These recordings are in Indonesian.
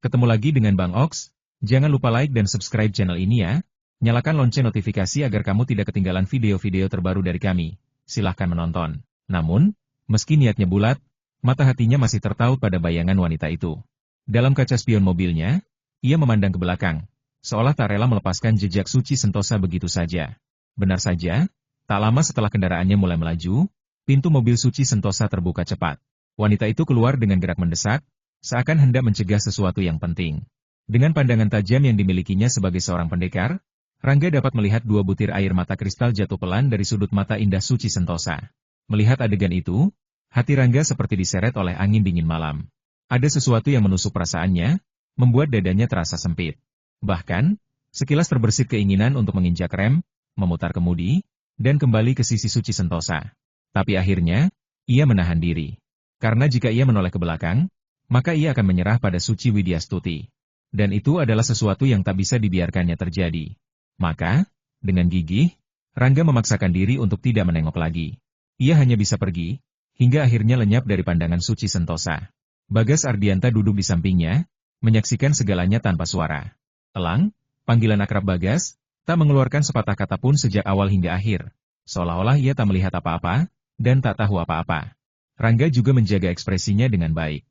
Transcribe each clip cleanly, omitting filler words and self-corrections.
Ketemu lagi dengan Bang Ox. Jangan lupa like dan subscribe channel ini ya. Nyalakan lonceng notifikasi agar kamu tidak ketinggalan video-video terbaru dari kami. Silahkan menonton. Namun, meski niatnya bulat, mata hatinya masih tertaut pada bayangan wanita itu. Dalam kaca spion mobilnya, ia memandang ke belakang, seolah tak rela melepaskan jejak suci Sentosa begitu saja. Benar saja, tak lama setelah kendaraannya mulai melaju, pintu mobil suci Sentosa terbuka cepat. Wanita itu keluar dengan gerak mendesak, seakan hendak mencegah sesuatu yang penting. Dengan pandangan tajam yang dimilikinya sebagai seorang pendekar, Rangga dapat melihat dua butir air mata kristal jatuh pelan dari sudut mata indah suci Sentosa. Melihat adegan itu, hati Rangga seperti diseret oleh angin dingin malam. Ada sesuatu yang menusuk perasaannya, membuat dadanya terasa sempit. Bahkan, sekilas terbersit keinginan untuk menginjak rem, memutar kemudi, dan kembali ke sisi suci Sentosa. Tapi akhirnya, ia menahan diri. Karena jika ia menoleh ke belakang, maka ia akan menyerah pada Suci Widyastuti. Dan itu adalah sesuatu yang tak bisa dibiarkannya terjadi. Maka, dengan gigih, Rangga memaksakan diri untuk tidak menengok lagi. Ia hanya bisa pergi, hingga akhirnya lenyap dari pandangan Suci Sentosa. Bagas Ardianta duduk di sampingnya, menyaksikan segalanya tanpa suara. Elang, panggilan akrab Bagas, tak mengeluarkan sepatah kata pun sejak awal hingga akhir. Seolah-olah ia tak melihat apa-apa, dan tak tahu apa-apa. Rangga juga menjaga ekspresinya dengan baik.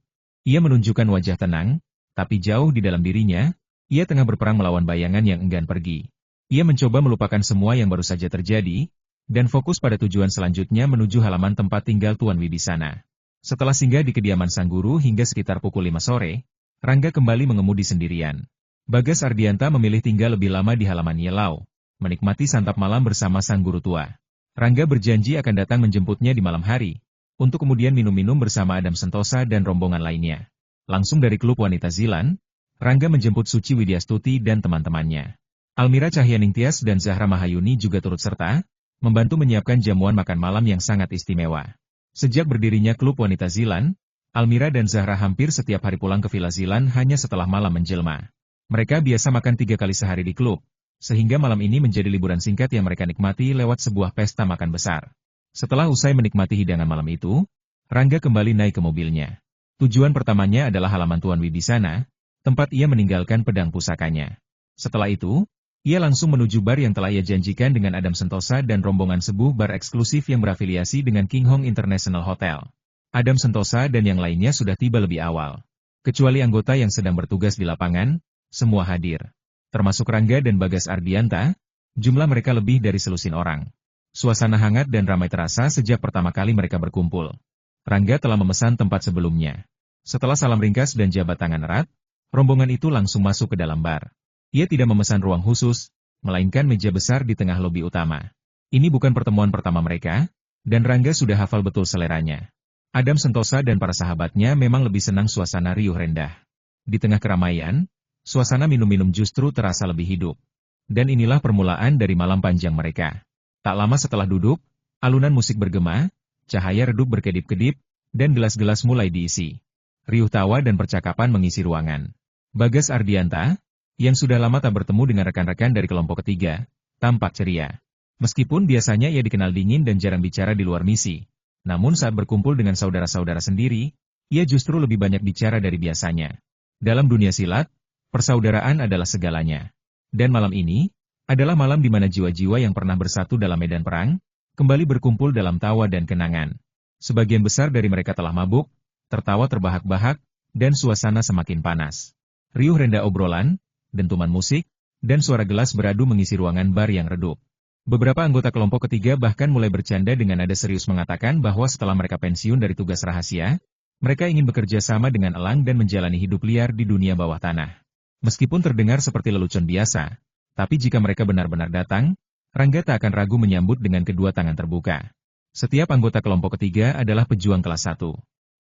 Ia menunjukkan wajah tenang, tapi jauh di dalam dirinya, ia tengah berperang melawan bayangan yang enggan pergi. Ia mencoba melupakan semua yang baru saja terjadi, dan fokus pada tujuan selanjutnya menuju halaman tempat tinggal Tuan Wibisana. Setelah singgah di kediaman sang guru hingga sekitar pukul 5 sore, Rangga kembali mengemudi sendirian. Bagas Ardianta memilih tinggal lebih lama di halaman Yelau, menikmati santap malam bersama sang guru tua. Rangga berjanji akan datang menjemputnya di malam hari, untuk kemudian minum-minum bersama Adam Sentosa dan rombongan lainnya. Langsung dari klub wanita Zilan, Rangga menjemput Suci Widyastuti dan teman-temannya. Almira Cahyaningtyas dan Zahra Mahayuni juga turut serta, membantu menyiapkan jamuan makan malam yang sangat istimewa. Sejak berdirinya klub wanita Zilan, Almira dan Zahra hampir setiap hari pulang ke Villa Zilan hanya setelah malam menjelma. Mereka biasa makan 3 kali sehari di klub, sehingga malam ini menjadi liburan singkat yang mereka nikmati lewat sebuah pesta makan besar. Setelah usai menikmati hidangan malam itu, Rangga kembali naik ke mobilnya. Tujuan pertamanya adalah halaman Tuan Wibisana, tempat ia meninggalkan pedang pusakanya. Setelah itu, ia langsung menuju bar yang telah ia janjikan dengan Adam Sentosa dan rombongan sebuah bar eksklusif yang berafiliasi dengan King Hong International Hotel. Adam Sentosa dan yang lainnya sudah tiba lebih awal. Kecuali anggota yang sedang bertugas di lapangan, semua hadir. Termasuk Rangga dan Bagas Ardianta, jumlah mereka lebih dari selusin orang. Suasana hangat dan ramai terasa sejak pertama kali mereka berkumpul. Rangga telah memesan tempat sebelumnya. Setelah salam ringkas dan jabat tangan erat, rombongan itu langsung masuk ke dalam bar. Ia tidak memesan ruang khusus, melainkan meja besar di tengah lobi utama. Ini bukan pertemuan pertama mereka, dan Rangga sudah hafal betul seleranya. Adam Sentosa dan para sahabatnya memang lebih senang suasana riuh rendah. Di tengah keramaian, suasana minum-minum justru terasa lebih hidup. Dan inilah permulaan dari malam panjang mereka. Tak lama setelah duduk, alunan musik bergema, cahaya redup berkedip-kedip, dan gelas-gelas mulai diisi. Riuh tawa dan percakapan mengisi ruangan. Bagas Ardianta, yang sudah lama tak bertemu dengan rekan-rekan dari kelompok ketiga, tampak ceria. Meskipun biasanya ia dikenal dingin dan jarang bicara di luar misi, namun saat berkumpul dengan saudara-saudara sendiri, ia justru lebih banyak bicara dari biasanya. Dalam dunia silat, persaudaraan adalah segalanya. Dan malam ini, adalah malam di mana jiwa-jiwa yang pernah bersatu dalam medan perang, kembali berkumpul dalam tawa dan kenangan. Sebagian besar dari mereka telah mabuk, tertawa terbahak-bahak, dan suasana semakin panas. Riuh rendah obrolan, dentuman musik, dan suara gelas beradu mengisi ruangan bar yang redup. Beberapa anggota kelompok ketiga bahkan mulai bercanda dengan nada serius mengatakan bahwa setelah mereka pensiun dari tugas rahasia, mereka ingin bekerja sama dengan elang dan menjalani hidup liar di dunia bawah tanah. Meskipun terdengar seperti lelucon biasa, tapi jika mereka benar-benar datang, Rangga tak akan ragu menyambut dengan kedua tangan terbuka. Setiap anggota kelompok ketiga adalah pejuang kelas 1.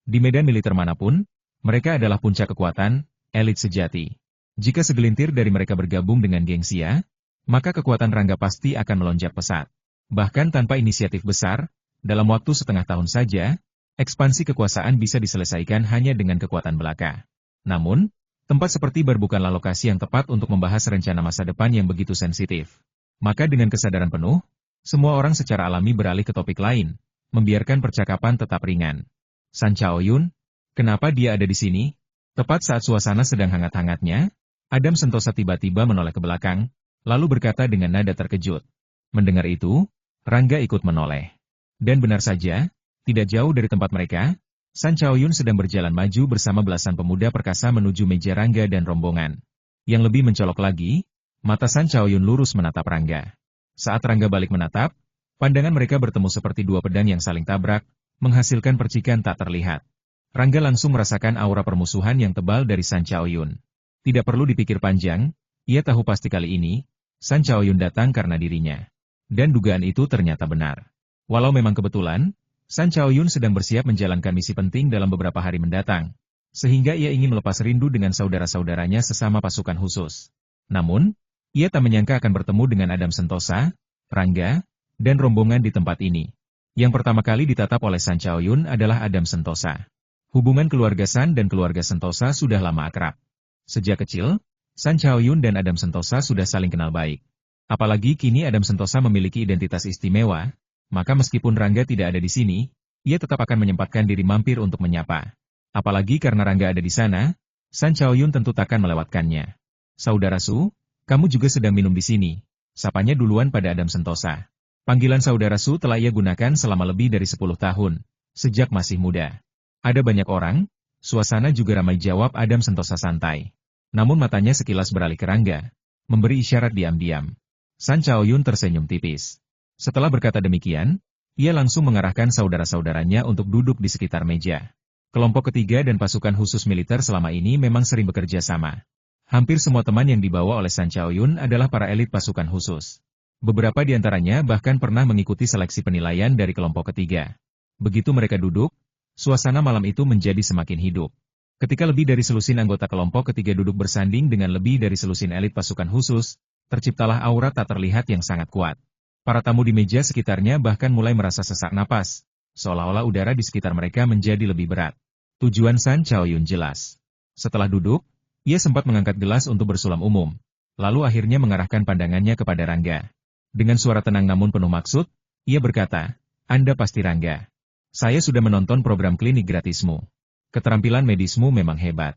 Di medan militer manapun, mereka adalah puncak kekuatan, elit sejati. Jika segelintir dari mereka bergabung dengan gengsia, maka kekuatan Rangga pasti akan melonjak pesat. Bahkan tanpa inisiatif besar, dalam waktu setengah tahun saja, ekspansi kekuasaan bisa diselesaikan hanya dengan kekuatan belaka. Namun, tempat seperti bar bukanlah lokasi yang tepat untuk membahas rencana masa depan yang begitu sensitif. Maka dengan kesadaran penuh, semua orang secara alami beralih ke topik lain, membiarkan percakapan tetap ringan. San Chaoyun, kenapa dia ada di sini? Tepat saat suasana sedang hangat-hangatnya, Adam Sentosa tiba-tiba menoleh ke belakang, lalu berkata dengan nada terkejut. Mendengar itu, Rangga ikut menoleh. Dan benar saja, tidak jauh dari tempat mereka, San Chaoyun sedang berjalan maju bersama belasan pemuda perkasa menuju meja Rangga dan rombongan. Yang lebih mencolok lagi, mata San Chaoyun lurus menatap Rangga. Saat Rangga balik menatap, pandangan mereka bertemu seperti dua pedang yang saling tabrak, menghasilkan percikan tak terlihat. Rangga langsung merasakan aura permusuhan yang tebal dari San Chaoyun. Tidak perlu dipikir panjang, ia tahu pasti kali ini, San Chaoyun datang karena dirinya. Dan dugaan itu ternyata benar. Walau memang kebetulan, San Chaoyun sedang bersiap menjalankan misi penting dalam beberapa hari mendatang, sehingga ia ingin melepas rindu dengan saudara-saudaranya sesama pasukan khusus. Namun, ia tak menyangka akan bertemu dengan Adam Sentosa, Rangga, dan rombongan di tempat ini. Yang pertama kali ditatap oleh San Chaoyun adalah Adam Sentosa. Hubungan keluarga San dan keluarga Sentosa sudah lama akrab. Sejak kecil, San Chaoyun dan Adam Sentosa sudah saling kenal baik. Apalagi kini Adam Sentosa memiliki identitas istimewa, maka meskipun Rangga tidak ada di sini, ia tetap akan menyempatkan diri mampir untuk menyapa. Apalagi karena Rangga ada di sana, San Chaoyun tentu takkan melewatkannya. Saudara Su, kamu juga sedang minum di sini. Sapanya duluan pada Adam Sentosa. Panggilan saudara Su telah ia gunakan selama lebih dari 10 tahun, sejak masih muda. Ada banyak orang, suasana juga ramai, jawab Adam Sentosa santai. Namun matanya sekilas beralih ke Rangga, memberi isyarat diam-diam. San Chaoyun tersenyum tipis. Setelah berkata demikian, ia langsung mengarahkan saudara-saudaranya untuk duduk di sekitar meja. Kelompok ketiga dan pasukan khusus militer selama ini memang sering bekerja sama. Hampir semua teman yang dibawa oleh San Chaoyun adalah para elit pasukan khusus. Beberapa di antaranya bahkan pernah mengikuti seleksi penilaian dari kelompok ketiga. Begitu mereka duduk, suasana malam itu menjadi semakin hidup. Ketika lebih dari selusin anggota kelompok ketiga duduk bersanding dengan lebih dari selusin elit pasukan khusus, terciptalah aura tak terlihat yang sangat kuat. Para tamu di meja sekitarnya bahkan mulai merasa sesak napas, seolah-olah udara di sekitar mereka menjadi lebih berat. Tujuan San Chaoyun jelas. Setelah duduk, ia sempat mengangkat gelas untuk bersulam umum, lalu akhirnya mengarahkan pandangannya kepada Rangga. Dengan suara tenang namun penuh maksud, ia berkata, "Anda pasti Rangga. Saya sudah menonton program klinik gratismu. Keterampilan medismu memang hebat."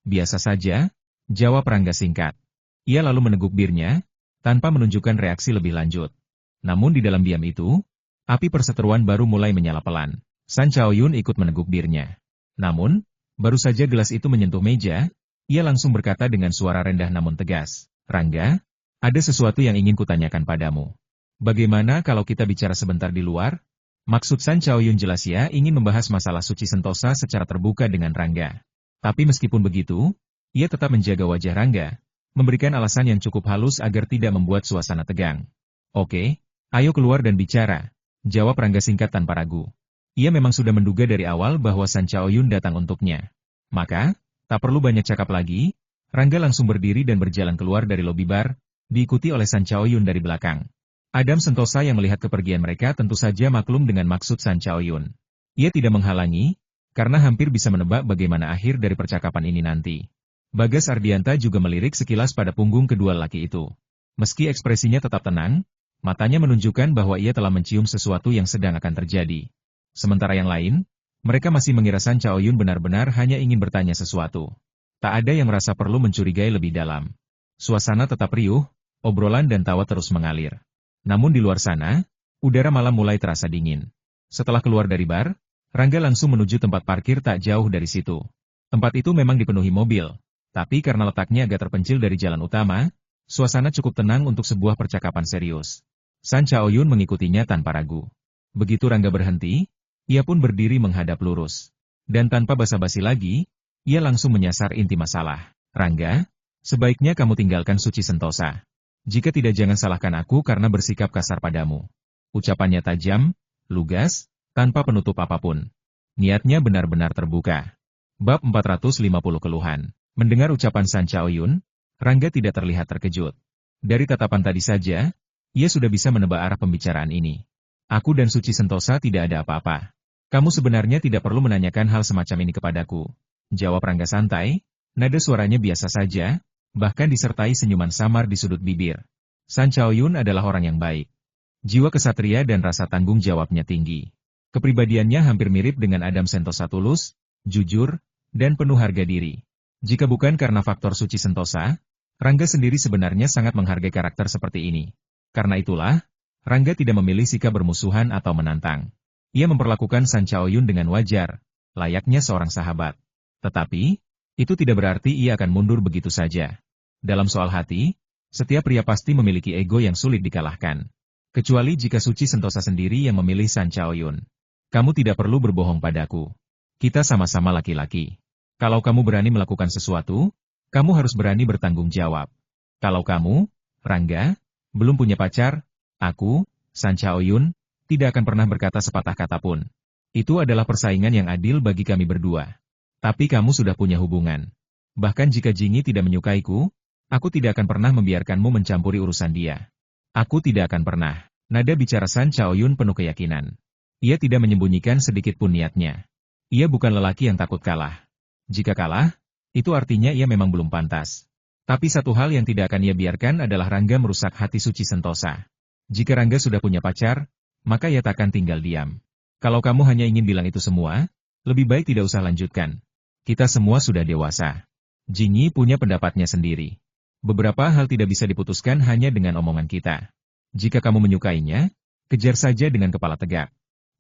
"Biasa saja," jawab Rangga singkat. Ia lalu meneguk birnya, tanpa menunjukkan reaksi lebih lanjut. Namun di dalam diam itu, api perseteruan baru mulai menyala pelan. San Chaoyun ikut meneguk birnya. Namun, baru saja gelas itu menyentuh meja, ia langsung berkata dengan suara rendah namun tegas, "Rangga, ada sesuatu yang ingin kutanyakan padamu. Bagaimana kalau kita bicara sebentar di luar?" Maksud San Chaoyun jelas ia ingin membahas masalah suci Sentosa secara terbuka dengan Rangga. Tapi meskipun begitu, ia tetap menjaga wajah Rangga, memberikan alasan yang cukup halus agar tidak membuat suasana tegang. "Oke, ayo keluar dan bicara," jawab Rangga singkat tanpa ragu. Ia memang sudah menduga dari awal bahwa San Chaoyun datang untuknya. Maka, tak perlu banyak cakap lagi, Rangga langsung berdiri dan berjalan keluar dari lobi bar, diikuti oleh San Chaoyun dari belakang. Adam Sentosa yang melihat kepergian mereka tentu saja maklum dengan maksud San Chaoyun. Ia tidak menghalangi, karena hampir bisa menebak bagaimana akhir dari percakapan ini nanti. Bagas Ardianta juga melirik sekilas pada punggung kedua laki itu. Meski ekspresinya tetap tenang, matanya menunjukkan bahwa ia telah mencium sesuatu yang sedang akan terjadi. Sementara yang lain, mereka masih mengira San Chaoyun benar-benar hanya ingin bertanya sesuatu. Tak ada yang merasa perlu mencurigai lebih dalam. Suasana tetap riuh, obrolan dan tawa terus mengalir. Namun di luar sana, udara malam mulai terasa dingin. Setelah keluar dari bar, Rangga langsung menuju tempat parkir tak jauh dari situ. Tempat itu memang dipenuhi mobil, tapi karena letaknya agak terpencil dari jalan utama, suasana cukup tenang untuk sebuah percakapan serius. San Chaoyun mengikutinya tanpa ragu. Begitu Rangga berhenti, ia pun berdiri menghadap lurus. Dan tanpa basa-basi lagi, ia langsung menyasar inti masalah. "Rangga, sebaiknya kamu tinggalkan suci Sentosa. Jika tidak jangan salahkan aku karena bersikap kasar padamu." Ucapannya tajam, lugas, tanpa penutup apapun. Niatnya benar-benar terbuka. Bab 450 Keluhan. Mendengar ucapan San Chaoyun, Rangga tidak terlihat terkejut. Dari tatapan tadi saja, ia sudah bisa menebak arah pembicaraan ini. "Aku dan suci Sentosa tidak ada apa-apa. Kamu sebenarnya tidak perlu menanyakan hal semacam ini kepadaku," jawab Rangga santai, nada suaranya biasa saja, bahkan disertai senyuman samar di sudut bibir. San Chaoyun adalah orang yang baik. Jiwa kesatria dan rasa tanggung jawabnya tinggi. Kepribadiannya hampir mirip dengan Adam Sentosa, tulus, jujur, dan penuh harga diri. Jika bukan karena faktor Suci Sentosa, Rangga sendiri sebenarnya sangat menghargai karakter seperti ini. Karena itulah, Rangga tidak memilih sikap bermusuhan atau menantang. Ia memperlakukan San Chaoyun dengan wajar, layaknya seorang sahabat. Tetapi, itu tidak berarti ia akan mundur begitu saja. Dalam soal hati, setiap pria pasti memiliki ego yang sulit dikalahkan. Kecuali jika Suci Sentosa sendiri yang memilih San Chaoyun. Kamu tidak perlu berbohong padaku. Kita sama-sama laki-laki. Kalau kamu berani melakukan sesuatu, kamu harus berani bertanggung jawab. Kalau kamu, Rangga, belum punya pacar, aku, San Chaoyun, tidak akan pernah berkata sepatah kata pun. Itu adalah persaingan yang adil bagi kami berdua. Tapi kamu sudah punya hubungan. Bahkan jika Jingi tidak menyukaiku, aku tidak akan pernah membiarkanmu mencampuri urusan dia. Aku tidak akan pernah. Nada bicara San Chaoyun penuh keyakinan. Ia tidak menyembunyikan sedikit pun niatnya. Ia bukan lelaki yang takut kalah. Jika kalah, itu artinya ia memang belum pantas. Tapi satu hal yang tidak akan ia biarkan adalah Rangga merusak hati Suci Sentosa. Jika Rangga sudah punya pacar, maka ia takkan tinggal diam. Kalau kamu hanya ingin bilang itu semua, lebih baik tidak usah lanjutkan. Kita semua sudah dewasa. Jingi punya pendapatnya sendiri. Beberapa hal tidak bisa diputuskan hanya dengan omongan kita. Jika kamu menyukainya, kejar saja dengan kepala tegak.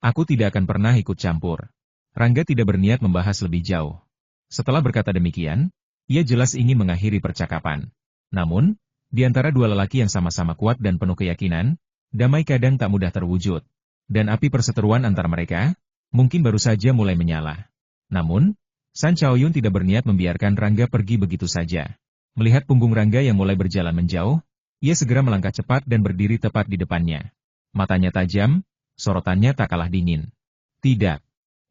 Aku tidak akan pernah ikut campur. Rangga tidak berniat membahas lebih jauh. Setelah berkata demikian, ia jelas ingin mengakhiri percakapan. Namun, di antara dua lelaki yang sama-sama kuat dan penuh keyakinan, damai kadang tak mudah terwujud. Dan api perseteruan antara mereka, mungkin baru saja mulai menyala. Namun, San Chaoyun tidak berniat membiarkan Rangga pergi begitu saja. Melihat punggung Rangga yang mulai berjalan menjauh, ia segera melangkah cepat dan berdiri tepat di depannya. Matanya tajam, sorotannya tak kalah dingin. Tidak.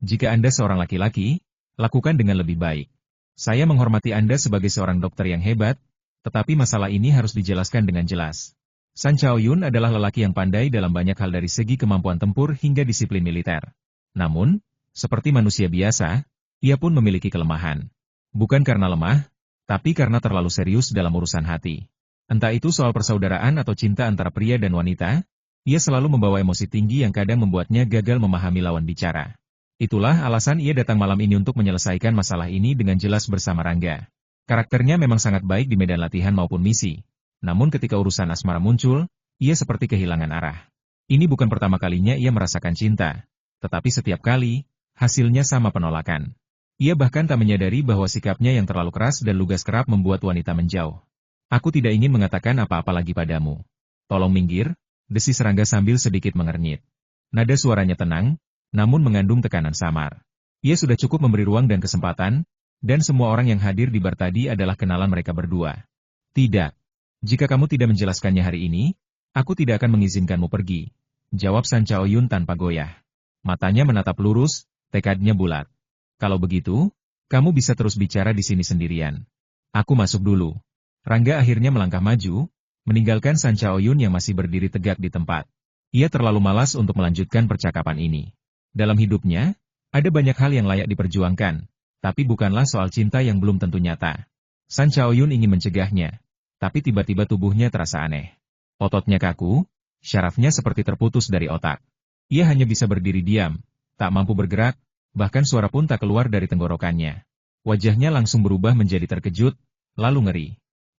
Jika Anda seorang laki-laki, lakukan dengan lebih baik. Saya menghormati Anda sebagai seorang dokter yang hebat, tetapi masalah ini harus dijelaskan dengan jelas. San Chaoyun adalah lelaki yang pandai dalam banyak hal dari segi kemampuan tempur hingga disiplin militer. Namun, seperti manusia biasa, ia pun memiliki kelemahan. Bukan karena lemah, tapi karena terlalu serius dalam urusan hati. Entah itu soal persaudaraan atau cinta antara pria dan wanita, ia selalu membawa emosi tinggi yang kadang membuatnya gagal memahami lawan bicara. Itulah alasan ia datang malam ini untuk menyelesaikan masalah ini dengan jelas bersama Rangga. Karakternya memang sangat baik di medan latihan maupun misi. Namun ketika urusan asmara muncul, ia seperti kehilangan arah. Ini bukan pertama kalinya ia merasakan cinta. Tetapi setiap kali, hasilnya sama penolakan. Ia bahkan tak menyadari bahwa sikapnya yang terlalu keras dan lugas kerap membuat wanita menjauh. Aku tidak ingin mengatakan apa-apa lagi padamu. Tolong minggir, desis Rangga sambil sedikit mengernyit. Nada suaranya tenang, namun mengandung tekanan samar. Ia sudah cukup memberi ruang dan kesempatan, dan semua orang yang hadir di bar tadi adalah kenalan mereka berdua. Tidak. Jika kamu tidak menjelaskannya hari ini, aku tidak akan mengizinkanmu pergi. Jawab San Chaoyun tanpa goyah. Matanya menatap lurus, tekadnya bulat. Kalau begitu, kamu bisa terus bicara di sini sendirian. Aku masuk dulu. Rangga akhirnya melangkah maju, meninggalkan San Chaoyun yang masih berdiri tegak di tempat. Ia terlalu malas untuk melanjutkan percakapan ini. Dalam hidupnya, ada banyak hal yang layak diperjuangkan, tapi bukanlah soal cinta yang belum tentu nyata. San Chaoyun ingin mencegahnya, tapi tiba-tiba tubuhnya terasa aneh. Ototnya kaku, syarafnya seperti terputus dari otak. Ia hanya bisa berdiri diam, tak mampu bergerak, bahkan suara pun tak keluar dari tenggorokannya. Wajahnya langsung berubah menjadi terkejut, lalu ngeri.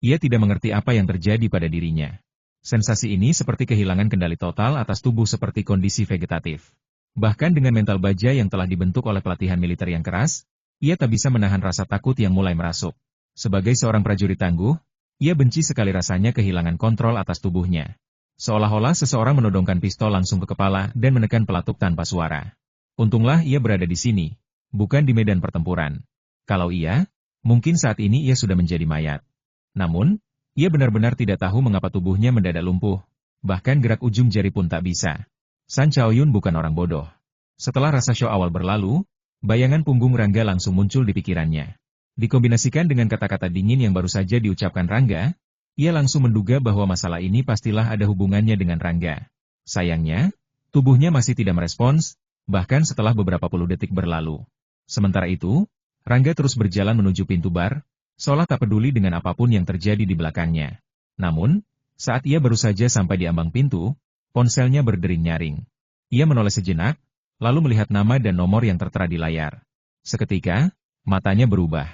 Ia tidak mengerti apa yang terjadi pada dirinya. Sensasi ini seperti kehilangan kendali total atas tubuh seperti kondisi vegetatif. Bahkan dengan mental baja yang telah dibentuk oleh pelatihan militer yang keras, ia tak bisa menahan rasa takut yang mulai merasuk. Sebagai seorang prajurit tangguh, ia benci sekali rasanya kehilangan kontrol atas tubuhnya. Seolah-olah seseorang menodongkan pistol langsung ke kepala dan menekan pelatuk tanpa suara. Untunglah ia berada di sini, bukan di medan pertempuran. Kalau iya, mungkin saat ini ia sudah menjadi mayat. Namun, ia benar-benar tidak tahu mengapa tubuhnya mendadak lumpuh, bahkan gerak ujung jari pun tak bisa. San Chaoyun bukan orang bodoh. Setelah rasa syok awal berlalu, bayangan punggung Rangga langsung muncul di pikirannya. Dikombinasikan dengan kata-kata dingin yang baru saja diucapkan Rangga, ia langsung menduga bahwa masalah ini pastilah ada hubungannya dengan Rangga. Sayangnya, tubuhnya masih tidak merespons, bahkan setelah beberapa puluh detik berlalu. Sementara itu, Rangga terus berjalan menuju pintu bar, seolah tak peduli dengan apapun yang terjadi di belakangnya. Namun, saat ia baru saja sampai di ambang pintu, ponselnya berdering nyaring. Ia menoleh sejenak, lalu melihat nama dan nomor yang tertera di layar. Seketika, matanya berubah.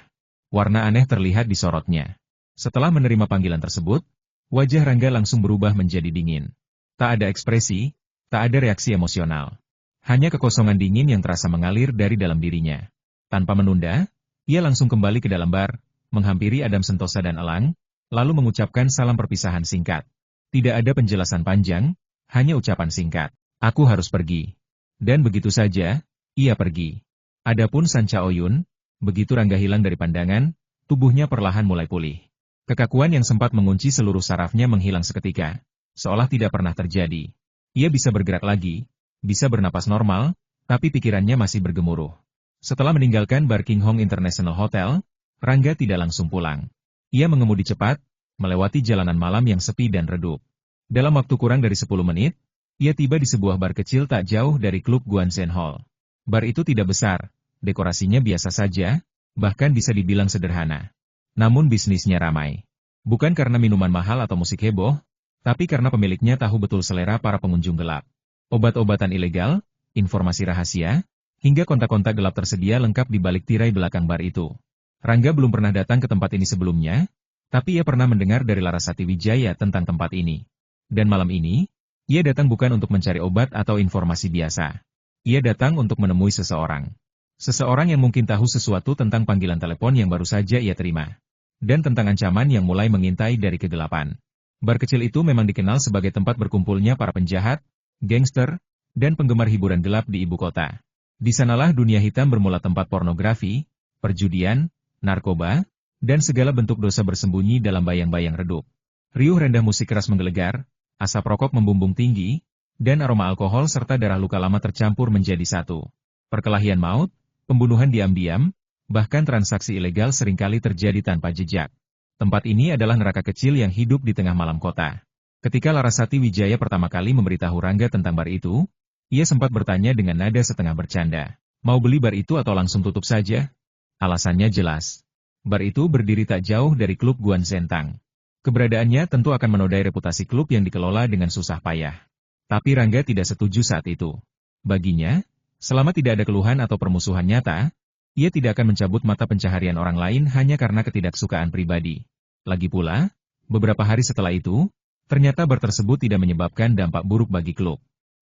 Warna aneh terlihat di sorotnya. Setelah menerima panggilan tersebut, wajah Rangga langsung berubah menjadi dingin. Tak ada ekspresi, tak ada reaksi emosional. Hanya kekosongan dingin yang terasa mengalir dari dalam dirinya. Tanpa menunda, ia langsung kembali ke dalam bar, menghampiri Adam Sentosa dan Elang, lalu mengucapkan salam perpisahan singkat. Tidak ada penjelasan panjang, hanya ucapan singkat. Aku harus pergi. Dan begitu saja, ia pergi. Adapun Sancha Oyun, begitu Rangga hilang dari pandangan, tubuhnya perlahan mulai pulih. Kekakuan yang sempat mengunci seluruh sarafnya menghilang seketika, seolah tidak pernah terjadi. Ia bisa bergerak lagi, bisa bernapas normal, tapi pikirannya masih bergemuruh. Setelah meninggalkan Bar King Hong International Hotel, Rangga tidak langsung pulang. Ia mengemudi cepat, melewati jalanan malam yang sepi dan redup. Dalam waktu kurang dari 10 menit, ia tiba di sebuah bar kecil tak jauh dari klub Guanzhen Hall. Bar itu tidak besar, dekorasinya biasa saja, bahkan bisa dibilang sederhana. Namun bisnisnya ramai. Bukan karena minuman mahal atau musik heboh, tapi karena pemiliknya tahu betul selera para pengunjung gelap. Obat-obatan ilegal, informasi rahasia, hingga kontak-kontak gelap tersedia lengkap di balik tirai belakang bar itu. Rangga belum pernah datang ke tempat ini sebelumnya, tapi ia pernah mendengar dari Larasati Wijaya tentang tempat ini. Dan malam ini, ia datang bukan untuk mencari obat atau informasi biasa. Ia datang untuk menemui seseorang. Seseorang yang mungkin tahu sesuatu tentang panggilan telepon yang baru saja ia terima. Dan tentang ancaman yang mulai mengintai dari kegelapan. Bar kecil itu memang dikenal sebagai tempat berkumpulnya para penjahat, gangster, dan penggemar hiburan gelap di ibu kota. Di sanalah dunia hitam bermula, tempat pornografi, perjudian, narkoba, dan segala bentuk dosa bersembunyi dalam bayang-bayang redup. Riuh rendah musik keras menggelegar, asap rokok membumbung tinggi, dan aroma alkohol serta darah luka lama tercampur menjadi satu. Perkelahian maut, pembunuhan diam-diam, bahkan transaksi ilegal seringkali terjadi tanpa jejak. Tempat ini adalah neraka kecil yang hidup di tengah malam kota. Ketika Larasati Wijaya pertama kali memberitahu Rangga tentang bar itu, ia sempat bertanya dengan nada setengah bercanda. Mau beli bar itu atau langsung tutup saja? Alasannya jelas. Bar itu berdiri tak jauh dari klub Guanzhen Tang. Keberadaannya tentu akan menodai reputasi klub yang dikelola dengan susah payah. Tapi Rangga tidak setuju saat itu. Baginya, selama tidak ada keluhan atau permusuhan nyata, ia tidak akan mencabut mata pencaharian orang lain hanya karena ketidaksukaan pribadi. Lagi pula, beberapa hari setelah itu, ternyata bar tersebut tidak menyebabkan dampak buruk bagi klub.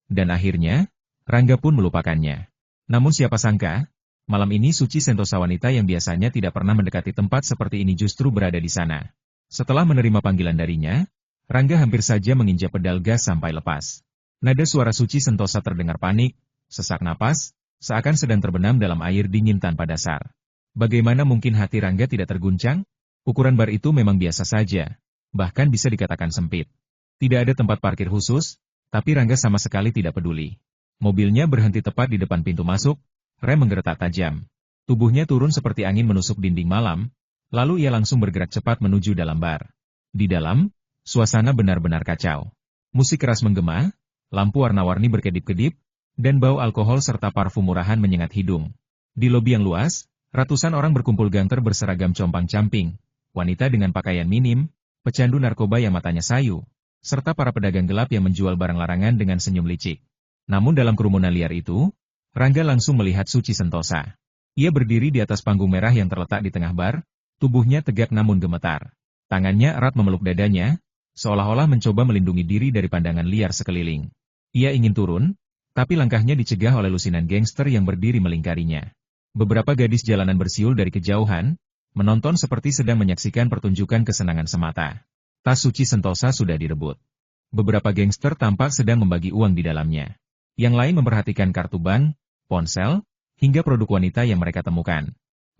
Dan akhirnya, Rangga pun melupakannya. Namun siapa sangka, malam ini Suci Sentosa, wanita yang biasanya tidak pernah mendekati tempat seperti ini, justru berada di sana. Setelah menerima panggilan darinya, Rangga hampir saja menginjak pedal gas sampai lepas. Nada suara Suci Sentosa terdengar panik, sesak napas, seakan sedang terbenam dalam air dingin tanpa dasar. Bagaimana mungkin hati Rangga tidak terguncang? Ukuran bar itu memang biasa saja, bahkan bisa dikatakan sempit. Tidak ada tempat parkir khusus, tapi Rangga sama sekali tidak peduli. Mobilnya berhenti tepat di depan pintu masuk, rem menggeretak tajam. Tubuhnya turun seperti angin menusuk dinding malam, lalu ia langsung bergerak cepat menuju dalam bar. Di dalam, suasana benar-benar kacau. Musik keras menggema, lampu warna-warni berkedip-kedip, dan bau alkohol serta parfum murahan menyengat hidung. Di lobi yang luas, ratusan orang berkumpul gangster berseragam compang-camping, wanita dengan pakaian minim, pecandu narkoba yang matanya sayu, serta para pedagang gelap yang menjual barang larangan dengan senyum licik. Namun dalam kerumunan liar itu, Rangga langsung melihat Suci Sentosa. Ia berdiri di atas panggung merah yang terletak di tengah bar, tubuhnya tegak namun gemetar. Tangannya erat memeluk dadanya, seolah-olah mencoba melindungi diri dari pandangan liar sekeliling. Ia ingin turun, tapi langkahnya dicegah oleh lusinan gangster yang berdiri melingkarinya. Beberapa gadis jalanan bersiul dari kejauhan, menonton seperti sedang menyaksikan pertunjukan kesenangan semata. Tas Suci Sentosa sudah direbut. Beberapa gangster tampak sedang membagi uang di dalamnya. Yang lain memperhatikan kartu bank, ponsel, hingga produk wanita yang mereka temukan.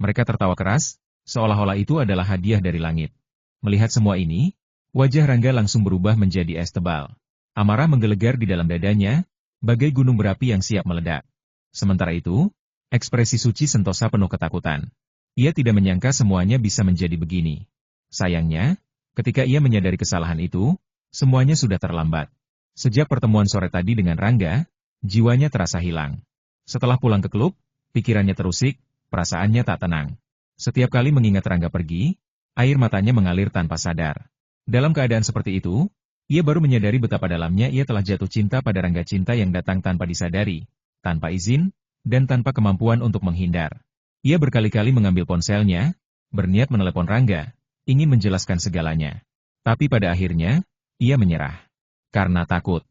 Mereka tertawa keras, seolah-olah itu adalah hadiah dari langit. Melihat semua ini, wajah Rangga langsung berubah menjadi es tebal. Amarah menggelegar di dalam dadanya, bagai gunung berapi yang siap meledak. Sementara itu, ekspresi Suci Sentosa penuh ketakutan. Ia tidak menyangka semuanya bisa menjadi begini. Sayangnya, ketika ia menyadari kesalahan itu, semuanya sudah terlambat. Sejak pertemuan sore tadi dengan Rangga, jiwanya terasa hilang. Setelah pulang ke klub, pikirannya terusik, perasaannya tak tenang. Setiap kali mengingat Rangga pergi, air matanya mengalir tanpa sadar. Dalam keadaan seperti itu, ia baru menyadari betapa dalamnya ia telah jatuh cinta pada Rangga, cinta yang datang tanpa disadari, tanpa izin, dan tanpa kemampuan untuk menghindar. Ia berkali-kali mengambil ponselnya, berniat menelepon Rangga, ingin menjelaskan segalanya. Tapi pada akhirnya, ia menyerah. Karena takut.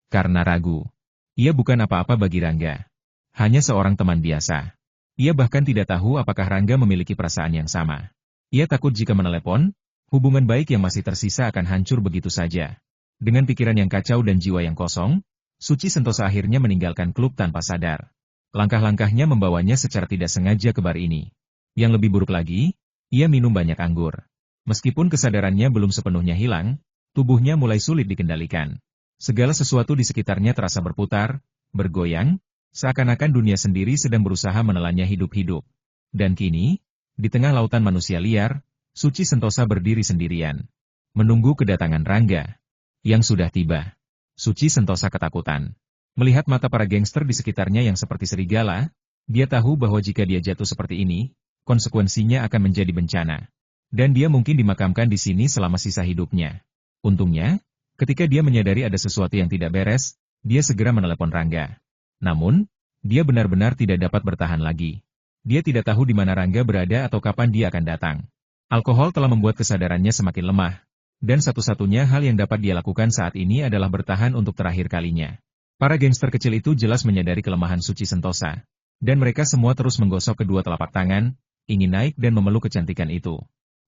Karena ragu. Ia bukan apa-apa bagi Rangga. Hanya seorang teman biasa. Ia bahkan tidak tahu apakah Rangga memiliki perasaan yang sama. Ia takut jika menelepon, hubungan baik yang masih tersisa akan hancur begitu saja. Dengan pikiran yang kacau dan jiwa yang kosong, Suci Sentosa akhirnya meninggalkan klub tanpa sadar. Langkah-langkahnya membawanya secara tidak sengaja ke bar ini. Yang lebih buruk lagi, ia minum banyak anggur. Meskipun kesadarannya belum sepenuhnya hilang, tubuhnya mulai sulit dikendalikan. Segala sesuatu di sekitarnya terasa berputar, bergoyang, seakan-akan dunia sendiri sedang berusaha menelannya hidup-hidup. Dan kini, di tengah lautan manusia liar, Suci Sentosa berdiri sendirian. Menunggu kedatangan Rangga. Yang sudah tiba. Suci Sentosa ketakutan. Melihat mata para gangster di sekitarnya yang seperti serigala, dia tahu bahwa jika dia jatuh seperti ini, konsekuensinya akan menjadi bencana. Dan dia mungkin dimakamkan di sini selama sisa hidupnya. Untungnya, ketika dia menyadari ada sesuatu yang tidak beres, dia segera menelepon Rangga. Namun, dia benar-benar tidak dapat bertahan lagi. Dia tidak tahu di mana Rangga berada atau kapan dia akan datang. Alkohol telah membuat kesadarannya semakin lemah, dan satu-satunya hal yang dapat dia lakukan saat ini adalah bertahan untuk terakhir kalinya. Para gangster kecil itu jelas menyadari kelemahan Suci Sentosa, dan mereka semua terus menggosok kedua telapak tangan, ingin naik dan memeluk kecantikan itu.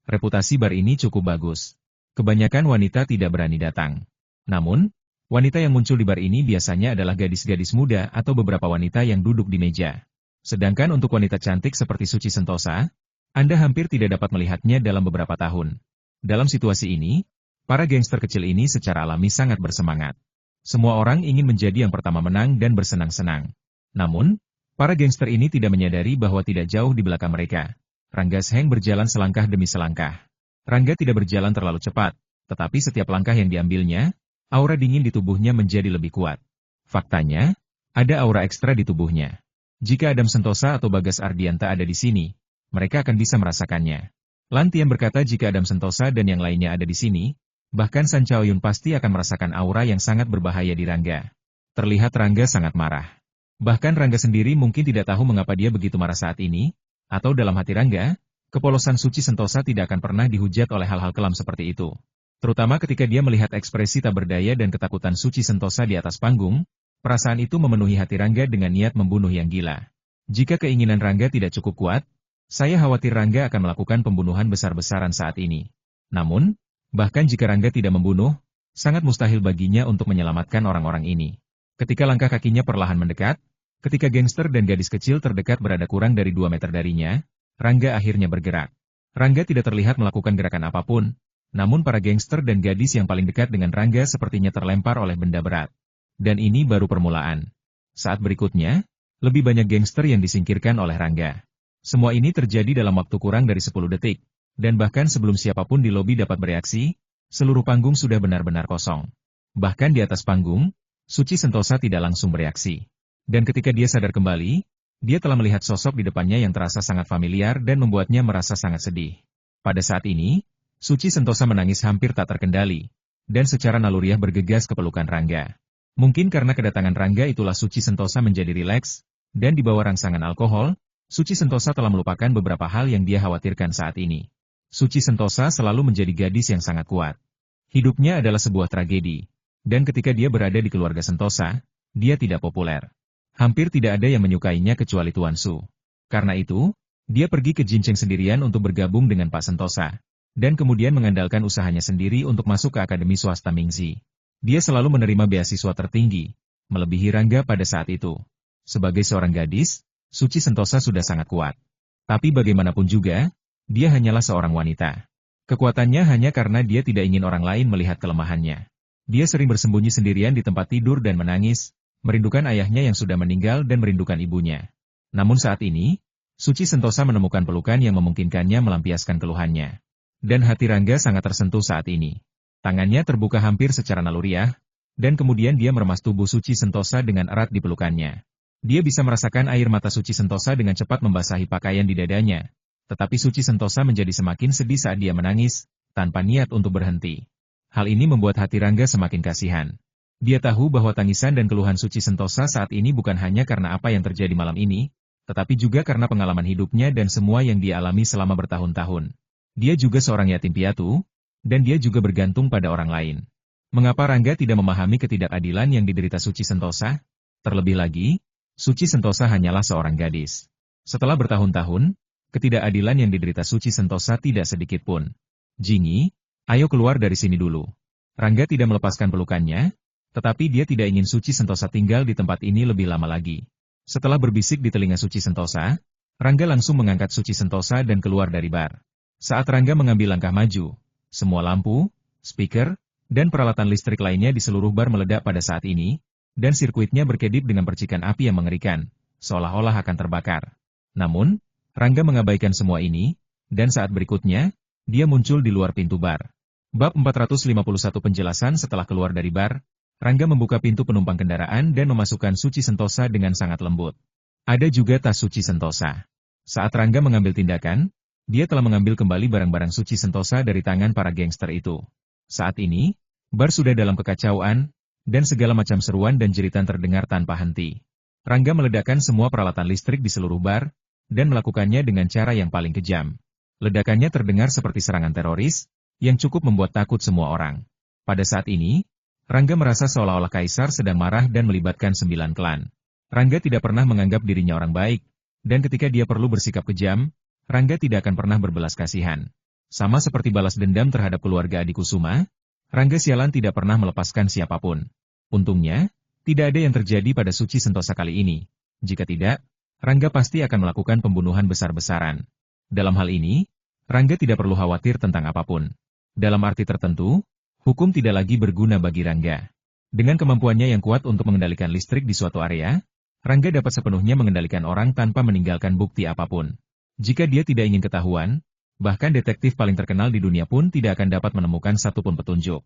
Reputasi bar ini cukup bagus. Kebanyakan wanita tidak berani datang. Namun, wanita yang muncul di bar ini biasanya adalah gadis-gadis muda atau beberapa wanita yang duduk di meja. Sedangkan untuk wanita cantik seperti Suci Sentosa, Anda hampir tidak dapat melihatnya dalam beberapa tahun. Dalam situasi ini, para gangster kecil ini secara alami sangat bersemangat. Semua orang ingin menjadi yang pertama menang dan bersenang-senang. Namun, para gangster ini tidak menyadari bahwa tidak jauh di belakang mereka, Rangga Seng berjalan selangkah demi selangkah. Rangga tidak berjalan terlalu cepat, tetapi setiap langkah yang diambilnya, aura dingin di tubuhnya menjadi lebih kuat. Faktanya, ada aura ekstra di tubuhnya. Jika Adam Sentosa atau Bagas Ardianta ada di sini, mereka akan bisa merasakannya. Lan Tian berkata jika Adam Sentosa dan yang lainnya ada di sini, bahkan San Chaoyun pasti akan merasakan aura yang sangat berbahaya di Rangga. Terlihat Rangga sangat marah. Bahkan Rangga sendiri mungkin tidak tahu mengapa dia begitu marah saat ini, atau dalam hati Rangga, kepolosan Suci Sentosa tidak akan pernah dihujat oleh hal-hal kelam seperti itu. Terutama ketika dia melihat ekspresi tak berdaya dan ketakutan Suci Sentosa di atas panggung, perasaan itu memenuhi hati Rangga dengan niat membunuh yang gila. Jika keinginan Rangga tidak cukup kuat, saya khawatir Rangga akan melakukan pembunuhan besar-besaran saat ini. Namun, bahkan jika Rangga tidak membunuh, sangat mustahil baginya untuk menyelamatkan orang-orang ini. Ketika langkah kakinya perlahan mendekat, ketika gangster dan gadis kecil terdekat berada kurang dari 2 meter darinya, Rangga akhirnya bergerak. Rangga tidak terlihat melakukan gerakan apapun, namun para gangster dan gadis yang paling dekat dengan Rangga sepertinya terlempar oleh benda berat. Dan ini baru permulaan. Saat berikutnya, lebih banyak gangster yang disingkirkan oleh Rangga. Semua ini terjadi dalam waktu kurang dari 10 detik, dan bahkan sebelum siapapun di lobi dapat bereaksi, seluruh panggung sudah benar-benar kosong. Bahkan di atas panggung, Suci Sentosa tidak langsung bereaksi. Dan ketika dia sadar kembali, dia telah melihat sosok di depannya yang terasa sangat familiar dan membuatnya merasa sangat sedih. Pada saat ini, Suci Sentosa menangis hampir tak terkendali, dan secara naluriah bergegas ke pelukan Rangga. Mungkin karena kedatangan Rangga itulah Suci Sentosa menjadi rileks, dan di bawah rangsangan alkohol, Suci Sentosa telah melupakan beberapa hal yang dia khawatirkan saat ini. Suci Sentosa selalu menjadi gadis yang sangat kuat. Hidupnya adalah sebuah tragedi, dan ketika dia berada di keluarga Sentosa, dia tidak populer. Hampir tidak ada yang menyukainya kecuali Tuan Su. Karena itu, dia pergi ke Jincheng sendirian untuk bergabung dengan Pak Sentosa, dan kemudian mengandalkan usahanya sendiri untuk masuk ke Akademi Swasta Mingzi. Dia selalu menerima beasiswa tertinggi, melebihi Rangga pada saat itu. Sebagai seorang gadis, Suci Sentosa sudah sangat kuat. Tapi bagaimanapun juga, dia hanyalah seorang wanita. Kekuatannya hanya karena dia tidak ingin orang lain melihat kelemahannya. Dia sering bersembunyi sendirian di tempat tidur dan menangis, merindukan ayahnya yang sudah meninggal dan merindukan ibunya. Namun saat ini, Suci Sentosa menemukan pelukan yang memungkinkannya melampiaskan keluhannya. Dan hati Rangga sangat tersentuh saat ini. Tangannya terbuka hampir secara naluriah, dan kemudian dia meremas tubuh Suci Sentosa dengan erat di pelukannya. Dia bisa merasakan air mata Suci Sentosa dengan cepat membasahi pakaian di dadanya. Tetapi Suci Sentosa menjadi semakin sedih saat dia menangis, tanpa niat untuk berhenti. Hal ini membuat hati Rangga semakin kasihan. Dia tahu bahwa tangisan dan keluhan Suci Sentosa saat ini bukan hanya karena apa yang terjadi malam ini, tetapi juga karena pengalaman hidupnya dan semua yang dia alami selama bertahun-tahun. Dia juga seorang yatim piatu, dan dia juga bergantung pada orang lain. Mengapa Rangga tidak memahami ketidakadilan yang diderita Suci Sentosa? Terlebih lagi, Suci Sentosa hanyalah seorang gadis. Setelah bertahun-tahun, ketidakadilan yang diderita Suci Sentosa tidak sedikit pun. Jingi, ayo keluar dari sini dulu. Rangga tidak melepaskan pelukannya, tetapi dia tidak ingin Suci Sentosa tinggal di tempat ini lebih lama lagi. Setelah berbisik di telinga Suci Sentosa, Rangga langsung mengangkat Suci Sentosa dan keluar dari bar. Saat Rangga mengambil langkah maju, semua lampu, speaker, dan peralatan listrik lainnya di seluruh bar meledak pada saat ini, dan sirkuitnya berkedip dengan percikan api yang mengerikan, seolah-olah akan terbakar. Namun, Rangga mengabaikan semua ini, dan saat berikutnya, dia muncul di luar pintu bar. Bab 451 penjelasan setelah keluar dari bar, Rangga membuka pintu penumpang kendaraan dan memasukkan Suci Sentosa dengan sangat lembut. Ada juga tas Suci Sentosa. Saat Rangga mengambil tindakan, dia telah mengambil kembali barang-barang Suci Sentosa dari tangan para gangster itu. Saat ini, bar sudah dalam kekacauan, dan segala macam seruan dan jeritan terdengar tanpa henti. Rangga meledakkan semua peralatan listrik di seluruh bar, dan melakukannya dengan cara yang paling kejam. Ledakannya terdengar seperti serangan teroris, yang cukup membuat takut semua orang. Pada saat ini, Rangga merasa seolah-olah Kaisar sedang marah dan melibatkan 9 klan. Rangga tidak pernah menganggap dirinya orang baik, dan ketika dia perlu bersikap kejam, Rangga tidak akan pernah berbelas kasihan. Sama seperti balas dendam terhadap keluarga Adikusuma, Rangga sialan tidak pernah melepaskan siapapun. Untungnya, tidak ada yang terjadi pada Suci Sentosa kali ini. Jika tidak, Rangga pasti akan melakukan pembunuhan besar-besaran. Dalam hal ini, Rangga tidak perlu khawatir tentang apapun. Dalam arti tertentu, hukum tidak lagi berguna bagi Rangga. Dengan kemampuannya yang kuat untuk mengendalikan listrik di suatu area, Rangga dapat sepenuhnya mengendalikan orang tanpa meninggalkan bukti apapun. Jika dia tidak ingin ketahuan, bahkan detektif paling terkenal di dunia pun tidak akan dapat menemukan satupun petunjuk.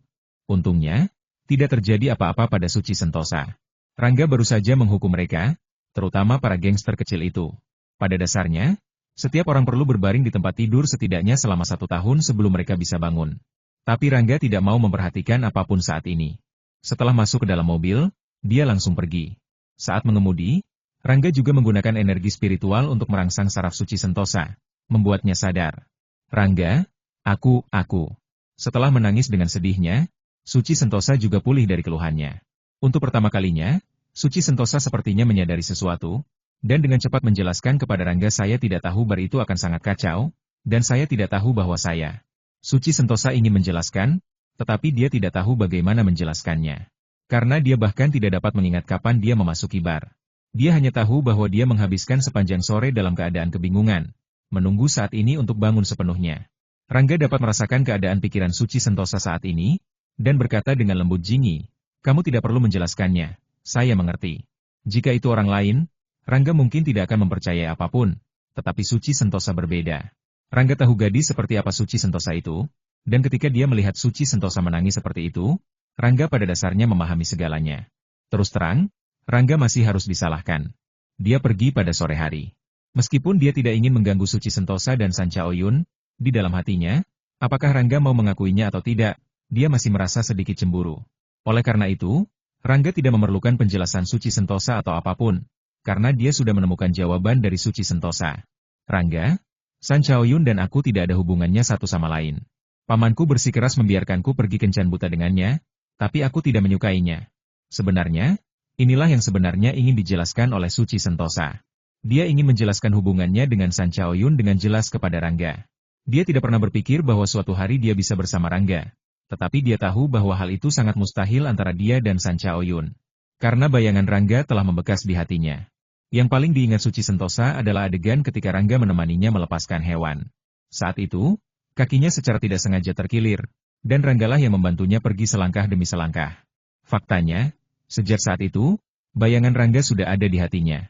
Untungnya, tidak terjadi apa-apa pada Suci Sentosa. Rangga baru saja menghukum mereka, terutama para gangster kecil itu. Pada dasarnya, setiap orang perlu berbaring di tempat tidur setidaknya selama 1 tahun sebelum mereka bisa bangun. Tapi Rangga tidak mau memperhatikan apapun saat ini. Setelah masuk ke dalam mobil, dia langsung pergi. Saat mengemudi, Rangga juga menggunakan energi spiritual untuk merangsang saraf Suci Sentosa, membuatnya sadar. Rangga, aku. Setelah menangis dengan sedihnya, Suci Sentosa juga pulih dari keluhannya. Untuk pertama kalinya, Suci Sentosa sepertinya menyadari sesuatu, dan dengan cepat menjelaskan kepada Rangga, saya tidak tahu bar itu akan sangat kacau, dan saya tidak tahu bahwa saya. Suci Sentosa ingin menjelaskan, tetapi dia tidak tahu bagaimana menjelaskannya. Karena dia bahkan tidak dapat mengingat kapan dia memasuki bar. Dia hanya tahu bahwa dia menghabiskan sepanjang sore dalam keadaan kebingungan, menunggu saat ini untuk bangun sepenuhnya. Rangga dapat merasakan keadaan pikiran Suci Sentosa saat ini, dan berkata dengan lembut, Jingi, kamu tidak perlu menjelaskannya, saya mengerti. Jika itu orang lain, Rangga mungkin tidak akan mempercayai apapun, tetapi Suci Sentosa berbeda. Rangga tahu gadis seperti apa Suci Sentosa itu, dan ketika dia melihat Suci Sentosa menangis seperti itu, Rangga pada dasarnya memahami segalanya. Terus terang, Rangga masih harus disalahkan. Dia pergi pada sore hari. Meskipun dia tidak ingin mengganggu Suci Sentosa dan San Chaoyun, di dalam hatinya, apakah Rangga mau mengakuinya atau tidak, dia masih merasa sedikit cemburu. Oleh karena itu, Rangga tidak memerlukan penjelasan Suci Sentosa atau apapun, karena dia sudah menemukan jawaban dari Suci Sentosa. Rangga, San Chaoyun dan aku tidak ada hubungannya satu sama lain. Pamanku bersikeras membiarkanku pergi kencan buta dengannya, tapi aku tidak menyukainya. Sebenarnya, inilah yang sebenarnya ingin dijelaskan oleh Suci Sentosa. Dia ingin menjelaskan hubungannya dengan San Chaoyun dengan jelas kepada Rangga. Dia tidak pernah berpikir bahwa suatu hari dia bisa bersama Rangga, tetapi dia tahu bahwa hal itu sangat mustahil antara dia dan San Chaoyun. Karena bayangan Rangga telah membekas di hatinya. Yang paling diingat Suci Sentosa adalah adegan ketika Rangga menemaninya melepaskan hewan. Saat itu, kakinya secara tidak sengaja terkilir, dan Ranggalah yang membantunya pergi selangkah demi selangkah. Faktanya, sejak saat itu, bayangan Rangga sudah ada di hatinya.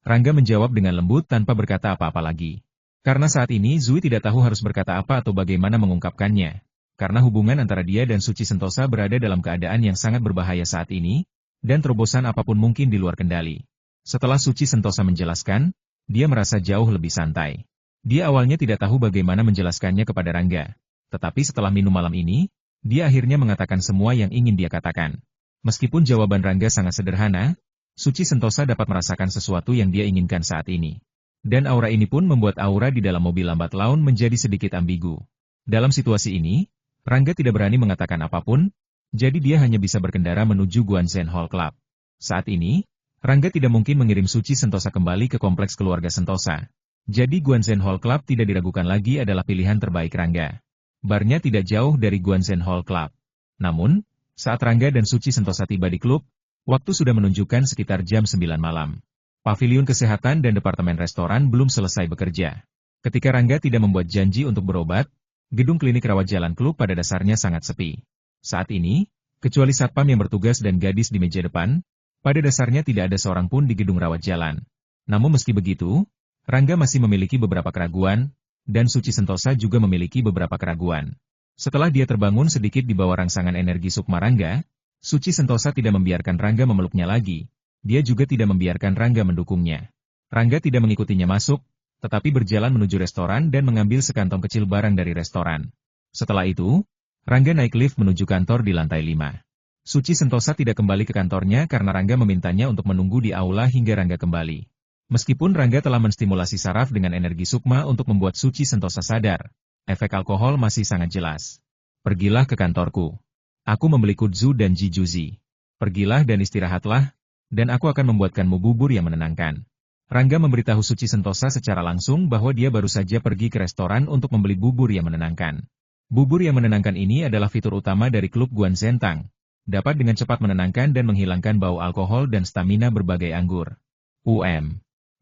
Rangga menjawab dengan lembut tanpa berkata apa-apa lagi. Karena saat ini Zui tidak tahu harus berkata apa atau bagaimana mengungkapkannya. Karena hubungan antara dia dan Suci Sentosa berada dalam keadaan yang sangat berbahaya saat ini, dan terobosan apapun mungkin di luar kendali. Setelah Suci Sentosa menjelaskan, dia merasa jauh lebih santai. Dia awalnya tidak tahu bagaimana menjelaskannya kepada Rangga. Tetapi setelah minum malam ini, dia akhirnya mengatakan semua yang ingin dia katakan. Meskipun jawaban Rangga sangat sederhana, Suci Sentosa dapat merasakan sesuatu yang dia inginkan saat ini. Dan aura ini pun membuat aura di dalam mobil lambat laun menjadi sedikit ambigu. Dalam situasi ini, Rangga tidak berani mengatakan apapun, jadi dia hanya bisa berkendara menuju Guanzhen Hall Club. Saat ini, Rangga tidak mungkin mengirim Suci Sentosa kembali ke kompleks keluarga Sentosa. Jadi Guanzhen Hall Club tidak diragukan lagi adalah pilihan terbaik Rangga. Barnya tidak jauh dari Guanzhen Hall Club. Namun, saat Rangga dan Suci Sentosa tiba di klub, waktu sudah menunjukkan sekitar jam 9 malam. Paviliun kesehatan dan departemen restoran belum selesai bekerja. Ketika Rangga tidak membuat janji untuk berobat, gedung klinik rawat jalan klub pada dasarnya sangat sepi. Saat ini, kecuali satpam yang bertugas dan gadis di meja depan, pada dasarnya tidak ada seorang pun di gedung rawat jalan. Namun meski begitu, Rangga masih memiliki beberapa keraguan, dan Suci Sentosa juga memiliki beberapa keraguan. Setelah dia terbangun sedikit di bawah rangsangan energi Sukma Rangga, Suci Sentosa tidak membiarkan Rangga memeluknya lagi. Dia juga tidak membiarkan Rangga mendukungnya. Rangga tidak mengikutinya masuk, tetapi berjalan menuju restoran dan mengambil sekantong kecil barang dari restoran. Setelah itu, Rangga naik lift menuju kantor di lantai 5. Suci Sentosa tidak kembali ke kantornya karena Rangga memintanya untuk menunggu di aula hingga Rangga kembali. Meskipun Rangga telah menstimulasi saraf dengan energi Sukma untuk membuat Suci Sentosa sadar, efek alkohol masih sangat jelas. Pergilah ke kantorku. Aku membeli kudzu dan jijuzi. Pergilah dan istirahatlah, dan aku akan membuatkanmu bubur yang menenangkan. Rangga memberitahu Suci Sentosa secara langsung bahwa dia baru saja pergi ke restoran untuk membeli bubur yang menenangkan. Bubur yang menenangkan ini adalah fitur utama dari klub Guanzhen Tang. Dapat dengan cepat menenangkan dan menghilangkan bau alkohol dan stamina berbagai anggur.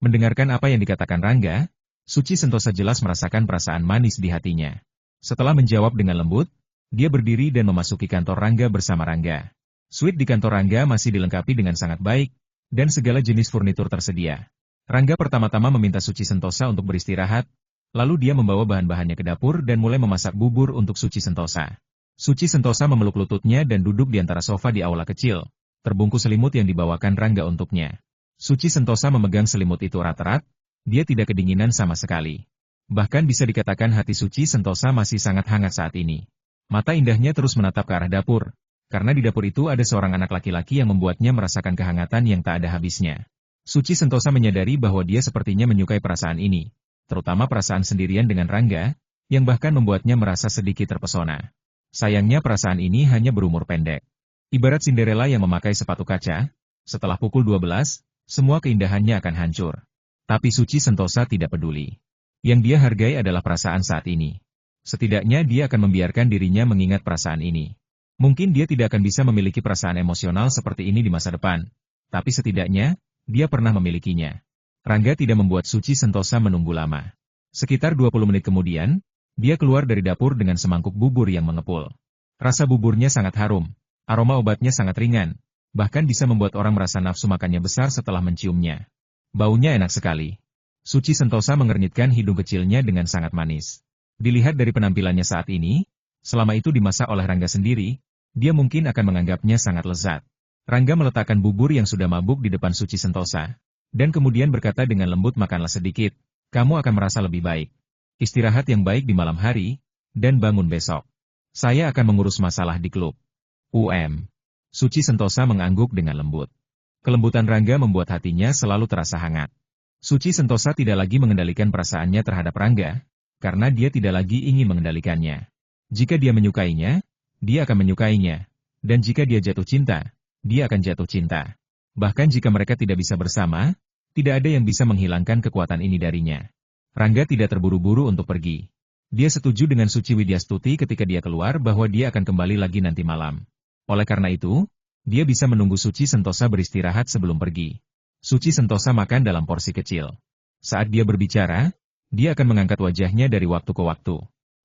Mendengarkan apa yang dikatakan Rangga, Suci Sentosa jelas merasakan perasaan manis di hatinya. Setelah menjawab dengan lembut, dia berdiri dan memasuki kantor Rangga bersama Rangga. Suite di kantor Rangga masih dilengkapi dengan sangat baik, dan segala jenis furnitur tersedia. Rangga pertama-tama meminta Suci Sentosa untuk beristirahat, lalu dia membawa bahan-bahannya ke dapur dan mulai memasak bubur untuk Suci Sentosa. Suci Sentosa memeluk lututnya dan duduk di antara sofa di aula kecil, terbungkus selimut yang dibawakan Rangga untuknya. Suci Sentosa memegang selimut itu erat-erat, dia tidak kedinginan sama sekali. Bahkan bisa dikatakan hati Suci Sentosa masih sangat hangat saat ini. Mata indahnya terus menatap ke arah dapur, karena di dapur itu ada seorang anak laki-laki yang membuatnya merasakan kehangatan yang tak ada habisnya. Suci Sentosa menyadari bahwa dia sepertinya menyukai perasaan ini, terutama perasaan sendirian dengan Rangga, yang bahkan membuatnya merasa sedikit terpesona. Sayangnya perasaan ini hanya berumur pendek. Ibarat Cinderella yang memakai sepatu kaca, setelah pukul 12, semua keindahannya akan hancur. Tapi Suci Sentosa tidak peduli. Yang dia hargai adalah perasaan saat ini. Setidaknya dia akan membiarkan dirinya mengingat perasaan ini. Mungkin dia tidak akan bisa memiliki perasaan emosional seperti ini di masa depan, tapi setidaknya, dia pernah memilikinya. Rangga tidak membuat Suci Sentosa menunggu lama. Sekitar 20 menit kemudian, dia keluar dari dapur dengan semangkuk bubur yang mengepul. Rasa buburnya sangat harum, aroma obatnya sangat ringan, bahkan bisa membuat orang merasa nafsu makannya besar setelah menciumnya. Baunya enak sekali. Suci Sentosa mengernyitkan hidung kecilnya dengan sangat manis. Dilihat dari penampilannya saat ini, selama itu dimasak oleh Rangga sendiri, dia mungkin akan menganggapnya sangat lezat. Rangga meletakkan bubur yang sudah mabuk di depan Suci Sentosa, dan kemudian berkata dengan lembut, makanlah sedikit, kamu akan merasa lebih baik. Istirahat yang baik di malam hari, dan bangun besok. Saya akan mengurus masalah di klub. Suci Sentosa mengangguk dengan lembut. Kelembutan Rangga membuat hatinya selalu terasa hangat. Suci Sentosa tidak lagi mengendalikan perasaannya terhadap Rangga, karena dia tidak lagi ingin mengendalikannya. Jika dia menyukainya, dia akan menyukainya. Dan jika dia jatuh cinta, dia akan jatuh cinta. Bahkan jika mereka tidak bisa bersama, tidak ada yang bisa menghilangkan kekuatan ini darinya. Rangga tidak terburu-buru untuk pergi. Dia setuju dengan Suci Widyastuti ketika dia keluar bahwa dia akan kembali lagi nanti malam. Oleh karena itu, dia bisa menunggu Suci Sentosa beristirahat sebelum pergi. Suci Sentosa makan dalam porsi kecil. Saat dia berbicara, dia akan mengangkat wajahnya dari waktu ke waktu.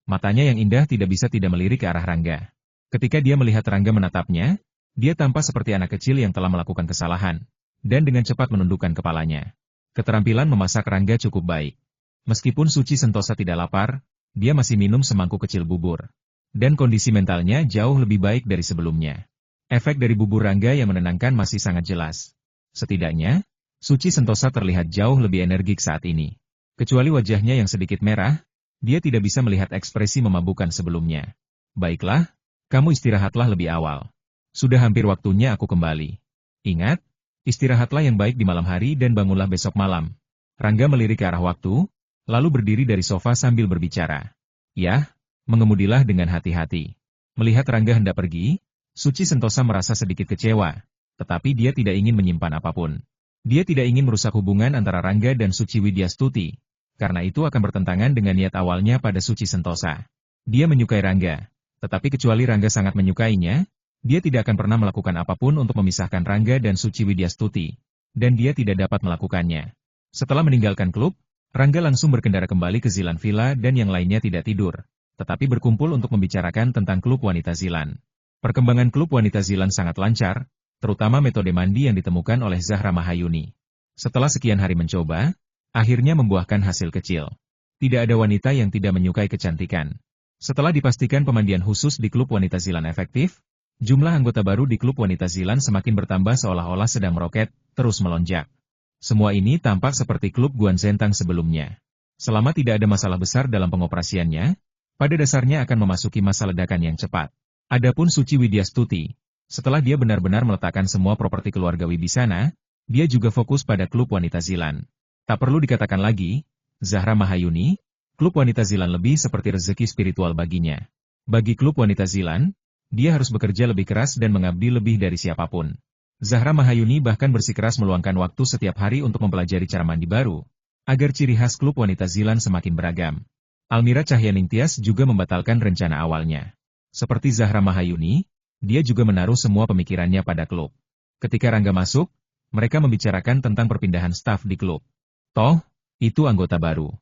Matanya yang indah tidak bisa tidak melirik ke arah Rangga. Ketika dia melihat Rangga menatapnya, dia tampak seperti anak kecil yang telah melakukan kesalahan, dan dengan cepat menundukkan kepalanya. Keterampilan memasak Rangga cukup baik. Meskipun Suci Sentosa tidak lapar, dia masih minum semangkuk kecil bubur. Dan kondisi mentalnya jauh lebih baik dari sebelumnya. Efek dari bubur Rangga yang menenangkan masih sangat jelas. Setidaknya, Suci Sentosa terlihat jauh lebih energik saat ini. Kecuali wajahnya yang sedikit merah, dia tidak bisa melihat ekspresi memabukkan sebelumnya. Baiklah, kamu istirahatlah lebih awal. Sudah hampir waktunya aku kembali. Ingat, Istirahatlah yang baik di malam hari dan bangunlah besok malam. Rangga melirik ke arah waktu, lalu berdiri dari sofa sambil berbicara. Yah, mengemudilah dengan hati-hati. Melihat Rangga hendak pergi, Suci Sentosa merasa sedikit kecewa, tetapi dia tidak ingin menyimpan apapun. Dia tidak ingin merusak hubungan antara Rangga dan Suci Widyastuti, karena itu akan bertentangan dengan niat awalnya pada Suci Sentosa. Dia menyukai Rangga, tetapi kecuali Rangga sangat menyukainya, dia tidak akan pernah melakukan apapun untuk memisahkan Rangga dan Suci Widyastuti, dan dia tidak dapat melakukannya. Setelah meninggalkan klub, Rangga langsung berkendara kembali ke Zilan Villa dan yang lainnya tidak tidur, tetapi berkumpul untuk membicarakan tentang klub wanita Zilan. Perkembangan klub wanita Zilan sangat lancar, terutama metode mandi yang ditemukan oleh Zahra Mahayuni. Setelah sekian hari mencoba, akhirnya membuahkan hasil kecil. Tidak ada wanita yang tidak menyukai kecantikan. Setelah dipastikan pemandian khusus di klub wanita Zilan efektif, jumlah anggota baru di klub wanita Zilan semakin bertambah seolah-olah sedang meroket, terus melonjak. Semua ini tampak seperti klub Guan Zentang sebelumnya. Selama tidak ada masalah besar dalam pengoperasiannya, pada dasarnya akan memasuki masa ledakan yang cepat. Adapun Suci Widyastuti, setelah dia benar-benar meletakkan semua properti keluarga Wibisana, dia juga fokus pada klub wanita Zilan. Tak perlu dikatakan lagi, Zahra Mahayuni, klub wanita Zilan lebih seperti rezeki spiritual baginya. Bagi klub wanita Zilan, dia harus bekerja lebih keras dan mengabdi lebih dari siapapun. Zahra Mahayuni bahkan bersikeras meluangkan waktu setiap hari untuk mempelajari cara mandi baru, agar ciri khas klub wanita Zilan semakin beragam. Almira Cahyaningtyas juga membatalkan rencana awalnya. Seperti Zahra Mahayuni, dia juga menaruh semua pemikirannya pada klub. Ketika Rangga masuk, mereka membicarakan tentang perpindahan staf di klub. Toh, itu anggota baru.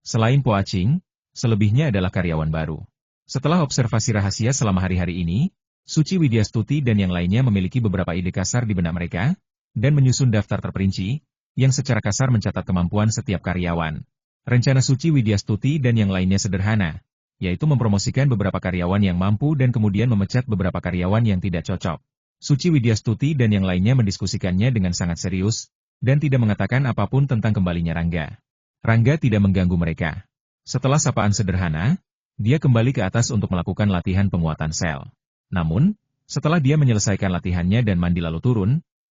Selain Po Acing, selebihnya adalah karyawan baru. Setelah observasi rahasia selama hari-hari ini, Suci Widyastuti dan yang lainnya memiliki beberapa ide kasar di benak mereka, dan menyusun daftar terperinci, yang secara kasar mencatat kemampuan setiap karyawan. Rencana Suci Widyastuti dan yang lainnya sederhana, yaitu mempromosikan beberapa karyawan yang mampu dan kemudian memecat beberapa karyawan yang tidak cocok. Suci Widyastuti dan yang lainnya mendiskusikannya dengan sangat serius, dan tidak mengatakan apapun tentang kembalinya Rangga. Rangga tidak mengganggu mereka. Setelah sapaan sederhana, dia kembali ke atas untuk melakukan latihan penguatan sel. Namun, setelah dia menyelesaikan latihannya dan mandi lalu turun,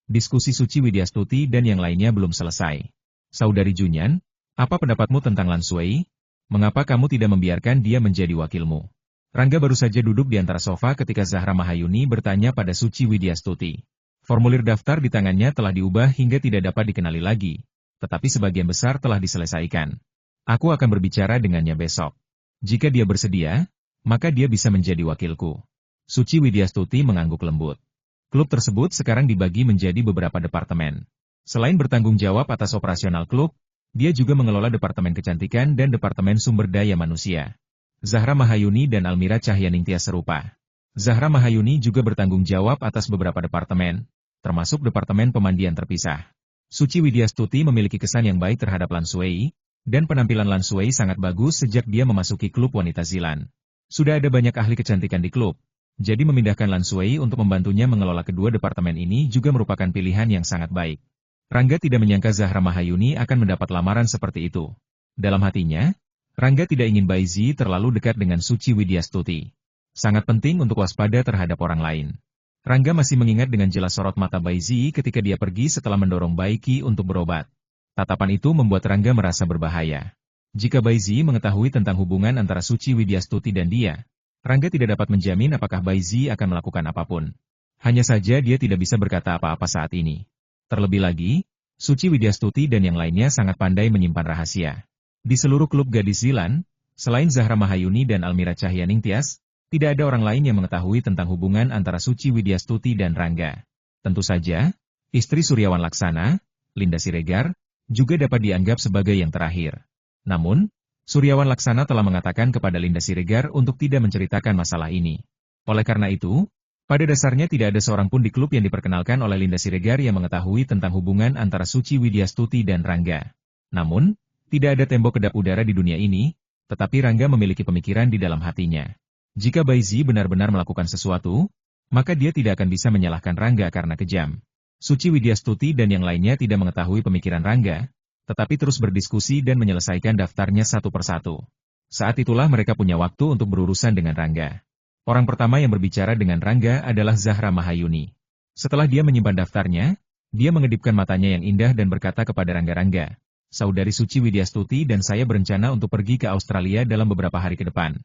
diskusi Suci Widyastuti dan yang lainnya belum selesai. Saudari Junyan, apa pendapatmu tentang Lan Sui? Mengapa kamu tidak membiarkan dia menjadi wakilmu? Rangga baru saja duduk di antara sofa ketika Zahra Mahayuni bertanya pada Suci Widyastuti. Formulir daftar di tangannya telah diubah hingga tidak dapat dikenali lagi, tetapi sebagian besar telah diselesaikan. Aku akan berbicara dengannya besok. Jika dia bersedia, maka dia bisa menjadi wakilku. Suci Widyastuti mengangguk lembut. Klub tersebut sekarang dibagi menjadi beberapa departemen. Selain bertanggung jawab atas operasional klub, dia juga mengelola Departemen Kecantikan dan Departemen Sumber Daya Manusia. Zahra Mahayuni dan Almira Cahyaningtyas serupa. Zahra Mahayuni juga bertanggung jawab atas beberapa departemen, termasuk Departemen Pemandian Terpisah. Suci Widyastuti memiliki kesan yang baik terhadap Lan Sui, dan penampilan Lan Sui sangat bagus sejak dia memasuki klub wanita Zilan. Sudah ada banyak ahli kecantikan di klub, jadi memindahkan Lan Sui untuk membantunya mengelola kedua departemen ini juga merupakan pilihan yang sangat baik. Rangga tidak menyangka Zahra Mahayuni akan mendapat lamaran seperti itu. Dalam hatinya, Rangga tidak ingin Baizi terlalu dekat dengan Suci Widyastuti. Sangat penting untuk waspada terhadap orang lain. Rangga masih mengingat dengan jelas sorot mata Baizi ketika dia pergi setelah mendorong Baiki untuk berobat. Tatapan itu membuat Rangga merasa berbahaya. Jika Baizi mengetahui tentang hubungan antara Suci Widyastuti dan dia, Rangga tidak dapat menjamin apakah Baizi akan melakukan apapun. Hanya saja dia tidak bisa berkata apa-apa saat ini. Terlebih lagi, Suci Widyastuti dan yang lainnya sangat pandai menyimpan rahasia. Di seluruh klub gadis Zilan, selain Zahra Mahayuni dan Almira Cahyaningtyas, tidak ada orang lain yang mengetahui tentang hubungan antara Suci Widyastuti dan Rangga. Tentu saja, istri Suryawan Laksana, Linda Siregar, juga dapat dianggap sebagai yang terakhir. Namun, Suryawan Laksana telah mengatakan kepada Linda Siregar untuk tidak menceritakan masalah ini. Oleh karena itu, pada dasarnya tidak ada seorang pun di klub yang diperkenalkan oleh Linda Siregar yang mengetahui tentang hubungan antara Suci Widyastuti dan Rangga. Namun, tidak ada tembok kedap udara di dunia ini, tetapi Rangga memiliki pemikiran di dalam hatinya. Jika Baizi benar-benar melakukan sesuatu, maka dia tidak akan bisa menyalahkan Rangga karena kejam. Suci Widyastuti dan yang lainnya tidak mengetahui pemikiran Rangga, tetapi terus berdiskusi dan menyelesaikan daftarnya satu persatu. Saat itulah mereka punya waktu untuk berurusan dengan Rangga. Orang pertama yang berbicara dengan Rangga adalah Zahra Mahayuni. Setelah dia menyimpan daftarnya, Dia mengedipkan matanya yang indah dan berkata kepada Rangga-Rangga, "Saudari Suci Widyastuti dan saya berencana untuk pergi ke Australia dalam beberapa hari ke depan.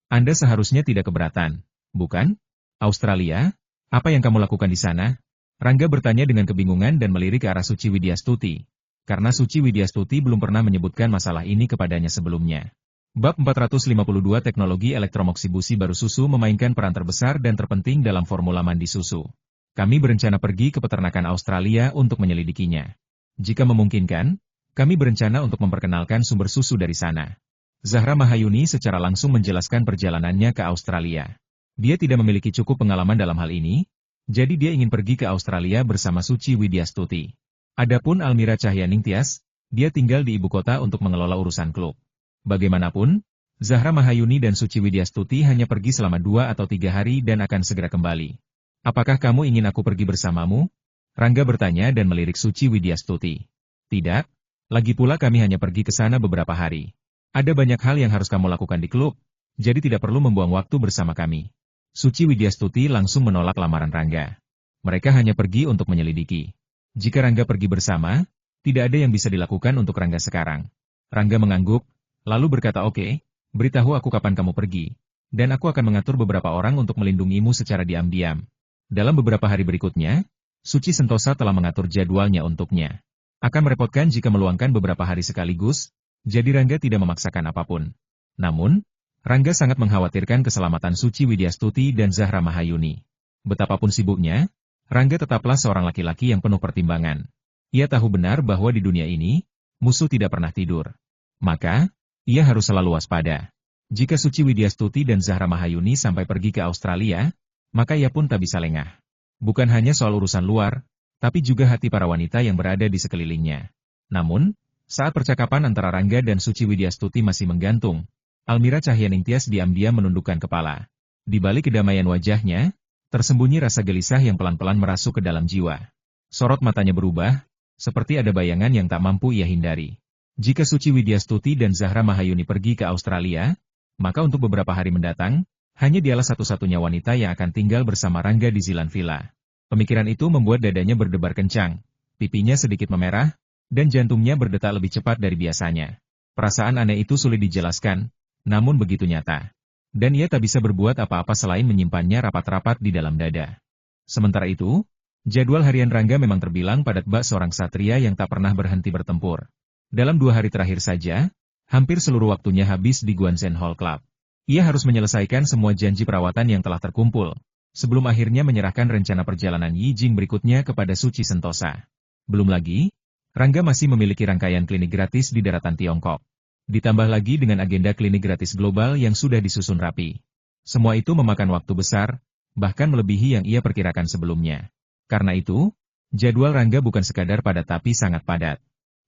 Anda seharusnya tidak keberatan, bukan? Australia? Apa yang kamu lakukan di sana?" Rangga bertanya dengan kebingungan dan melirik ke arah Suci Widyastuti. Karena Suci Widyastuti belum pernah menyebutkan masalah ini kepadanya sebelumnya. Bab 452 Teknologi Elektromoksibusi Baru Susu memainkan peran terbesar dan terpenting dalam formula mandi susu. Kami berencana pergi ke peternakan Australia untuk menyelidikinya. Jika memungkinkan, kami berencana untuk memperkenalkan sumber susu dari sana. Zahra Mahayuni secara langsung menjelaskan perjalanannya ke Australia. Dia tidak memiliki cukup pengalaman dalam hal ini, jadi dia ingin pergi ke Australia bersama Suci Widyastuti. Adapun Almira Cahyaningtyas, dia tinggal di ibu kota untuk mengelola urusan klub. Bagaimanapun, Zahra Mahayuni dan Suci Widyastuti hanya pergi selama 2 atau 3 hari dan akan segera kembali. "Apakah kamu ingin aku pergi bersamamu?" Rangga bertanya dan melirik Suci Widyastuti. "Tidak, lagi pula kami hanya pergi ke sana beberapa hari. Ada banyak hal yang harus kamu lakukan di klub, jadi tidak perlu membuang waktu bersama kami." Suci Widyastuti langsung menolak lamaran Rangga. Mereka hanya pergi untuk menyelidiki. Jika Rangga pergi bersama, tidak ada yang bisa dilakukan untuk Rangga sekarang. Rangga mengangguk, lalu berkata, "Oke, beritahu aku kapan kamu pergi, dan aku akan mengatur beberapa orang untuk melindungimu secara diam-diam." Dalam beberapa hari berikutnya, Suci Sentosa telah mengatur jadwalnya untuknya. Akan merepotkan jika meluangkan beberapa hari sekaligus, jadi Rangga tidak memaksakan apapun. Namun, Rangga sangat mengkhawatirkan keselamatan Suci Widyastuti dan Zahra Mahayuni. Betapapun sibuknya, Rangga tetaplah seorang laki-laki yang penuh pertimbangan. Ia tahu benar bahwa di dunia ini, musuh tidak pernah tidur. Maka, ia harus selalu waspada. Jika Suci Widyastuti dan Zahra Mahayuni sampai pergi ke Australia, maka ia pun tak bisa lengah. Bukan hanya soal urusan luar, tapi juga hati para wanita yang berada di sekelilingnya. Namun, saat percakapan antara Rangga dan Suci Widyastuti masih menggantung, Almira Cahyaningtyas diam-diam menundukkan kepala. Di balik kedamaian wajahnya, tersembunyi rasa gelisah yang pelan-pelan merasuk ke dalam jiwa. Sorot matanya berubah, seperti ada bayangan yang tak mampu ia hindari. Jika Suci Widyastuti dan Zahra Mahayuni pergi ke Australia, maka untuk beberapa hari mendatang, hanya dialah satu-satunya wanita yang akan tinggal bersama Rangga di Zilan Villa. Pemikiran itu membuat dadanya berdebar kencang, pipinya sedikit memerah, dan jantungnya berdetak lebih cepat dari biasanya. Perasaan aneh itu sulit dijelaskan, namun begitu nyata. Dan ia tak bisa berbuat apa-apa selain menyimpannya rapat-rapat di dalam dada. Sementara itu, jadwal harian Rangga memang terbilang padat bak seorang satria yang tak pernah berhenti bertempur. Dalam 2 hari terakhir saja, hampir seluruh waktunya habis di Guanzhen Hall Club. Ia harus menyelesaikan semua janji perawatan yang telah terkumpul, sebelum akhirnya menyerahkan rencana perjalanan Yi Jing berikutnya kepada Suci Sentosa. Belum lagi, Rangga masih memiliki rangkaian klinik gratis di daratan Tiongkok. Ditambah lagi dengan agenda klinik gratis global yang sudah disusun rapi. Semua itu memakan waktu besar, bahkan melebihi yang ia perkirakan sebelumnya. Karena itu, jadwal Rangga bukan sekadar padat tapi sangat padat.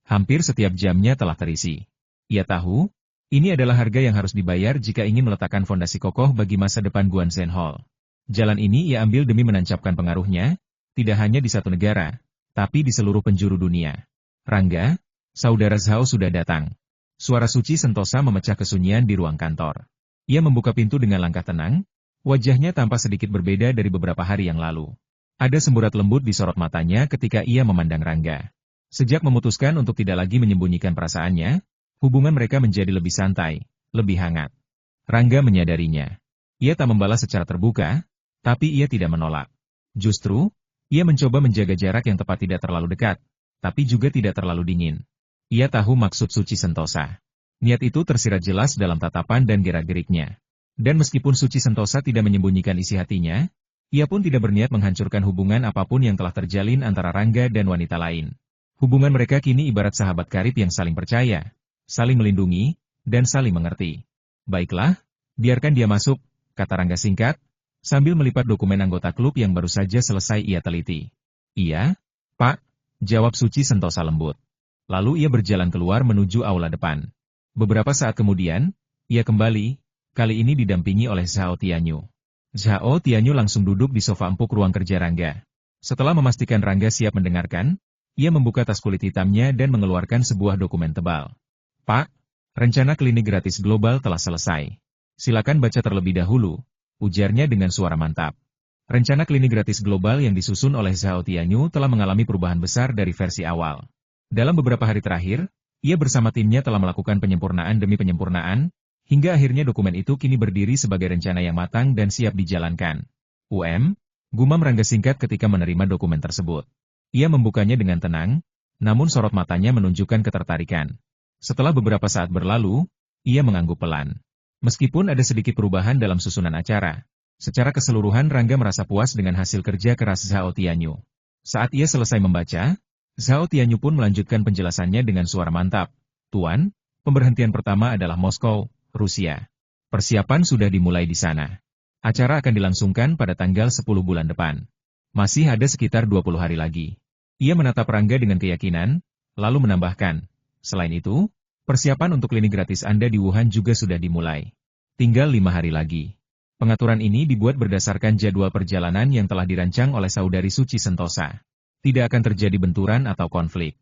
Hampir setiap jamnya telah terisi. Ia tahu, ini adalah harga yang harus dibayar jika ingin meletakkan fondasi kokoh bagi masa depan Guanzhen Hall. Jalan ini ia ambil demi menancapkan pengaruhnya, tidak hanya di satu negara, tapi di seluruh penjuru dunia. "Rangga, saudara Zhao sudah datang." Suara Suci Sentosa memecah kesunyian di ruang kantor. Ia membuka pintu dengan langkah tenang, wajahnya tampak sedikit berbeda dari beberapa hari yang lalu. Ada semburat lembut di sorot matanya ketika ia memandang Rangga. Sejak memutuskan untuk tidak lagi menyembunyikan perasaannya, hubungan mereka menjadi lebih santai, lebih hangat. Rangga menyadarinya. Ia tak membalas secara terbuka, tapi ia tidak menolak. Justru, ia mencoba menjaga jarak yang tepat, tidak terlalu dekat, tapi juga tidak terlalu dingin. Ia tahu maksud Suci Sentosa. Niat itu tersirat jelas dalam tatapan dan gerak-geriknya. Dan meskipun Suci Sentosa tidak menyembunyikan isi hatinya, ia pun tidak berniat menghancurkan hubungan apapun yang telah terjalin antara Rangga dan wanita lain. Hubungan mereka kini ibarat sahabat karib yang saling percaya, saling melindungi, dan saling mengerti. "Baiklah, biarkan dia masuk," kata Rangga singkat, sambil melipat dokumen anggota klub yang baru saja selesai ia teliti. "Iya, Pak," jawab Suci Sentosa lembut. Lalu ia berjalan keluar menuju aula depan. Beberapa saat kemudian, ia kembali, kali ini didampingi oleh Zhao Tianyu. Zhao Tianyu langsung duduk di sofa empuk ruang kerja Rangga. Setelah memastikan Rangga siap mendengarkan, ia membuka tas kulit hitamnya dan mengeluarkan sebuah dokumen tebal. "Pak, rencana klinik gratis global telah selesai. Silakan baca terlebih dahulu," ujarnya dengan suara mantap. Rencana klinik gratis global yang disusun oleh Zhao Tianyu telah mengalami perubahan besar dari versi awal. Dalam beberapa hari terakhir, ia bersama timnya telah melakukan penyempurnaan demi penyempurnaan, hingga akhirnya dokumen itu kini berdiri sebagai rencana yang matang dan siap dijalankan. Gumam Rangga singkat ketika menerima dokumen tersebut. Ia membukanya dengan tenang, namun sorot matanya menunjukkan ketertarikan. Setelah beberapa saat berlalu, ia mengangguk pelan. Meskipun ada sedikit perubahan dalam susunan acara, secara keseluruhan Rangga merasa puas dengan hasil kerja keras Zhao Tianyu. Saat ia selesai membaca, Zhao Tianyu pun melanjutkan penjelasannya dengan suara mantap. Tuan, pemberhentian pertama adalah Moskow, Rusia. Persiapan sudah dimulai di sana. Acara akan dilangsungkan pada tanggal 10 bulan depan. Masih ada sekitar 20 hari lagi. Ia menatap Rangga dengan keyakinan, lalu menambahkan, selain itu, persiapan untuk klinik gratis Anda di Wuhan juga sudah dimulai. Tinggal 5 hari lagi. Pengaturan ini dibuat berdasarkan jadwal perjalanan yang telah dirancang oleh Saudari Suci Sentosa. Tidak akan terjadi benturan atau konflik.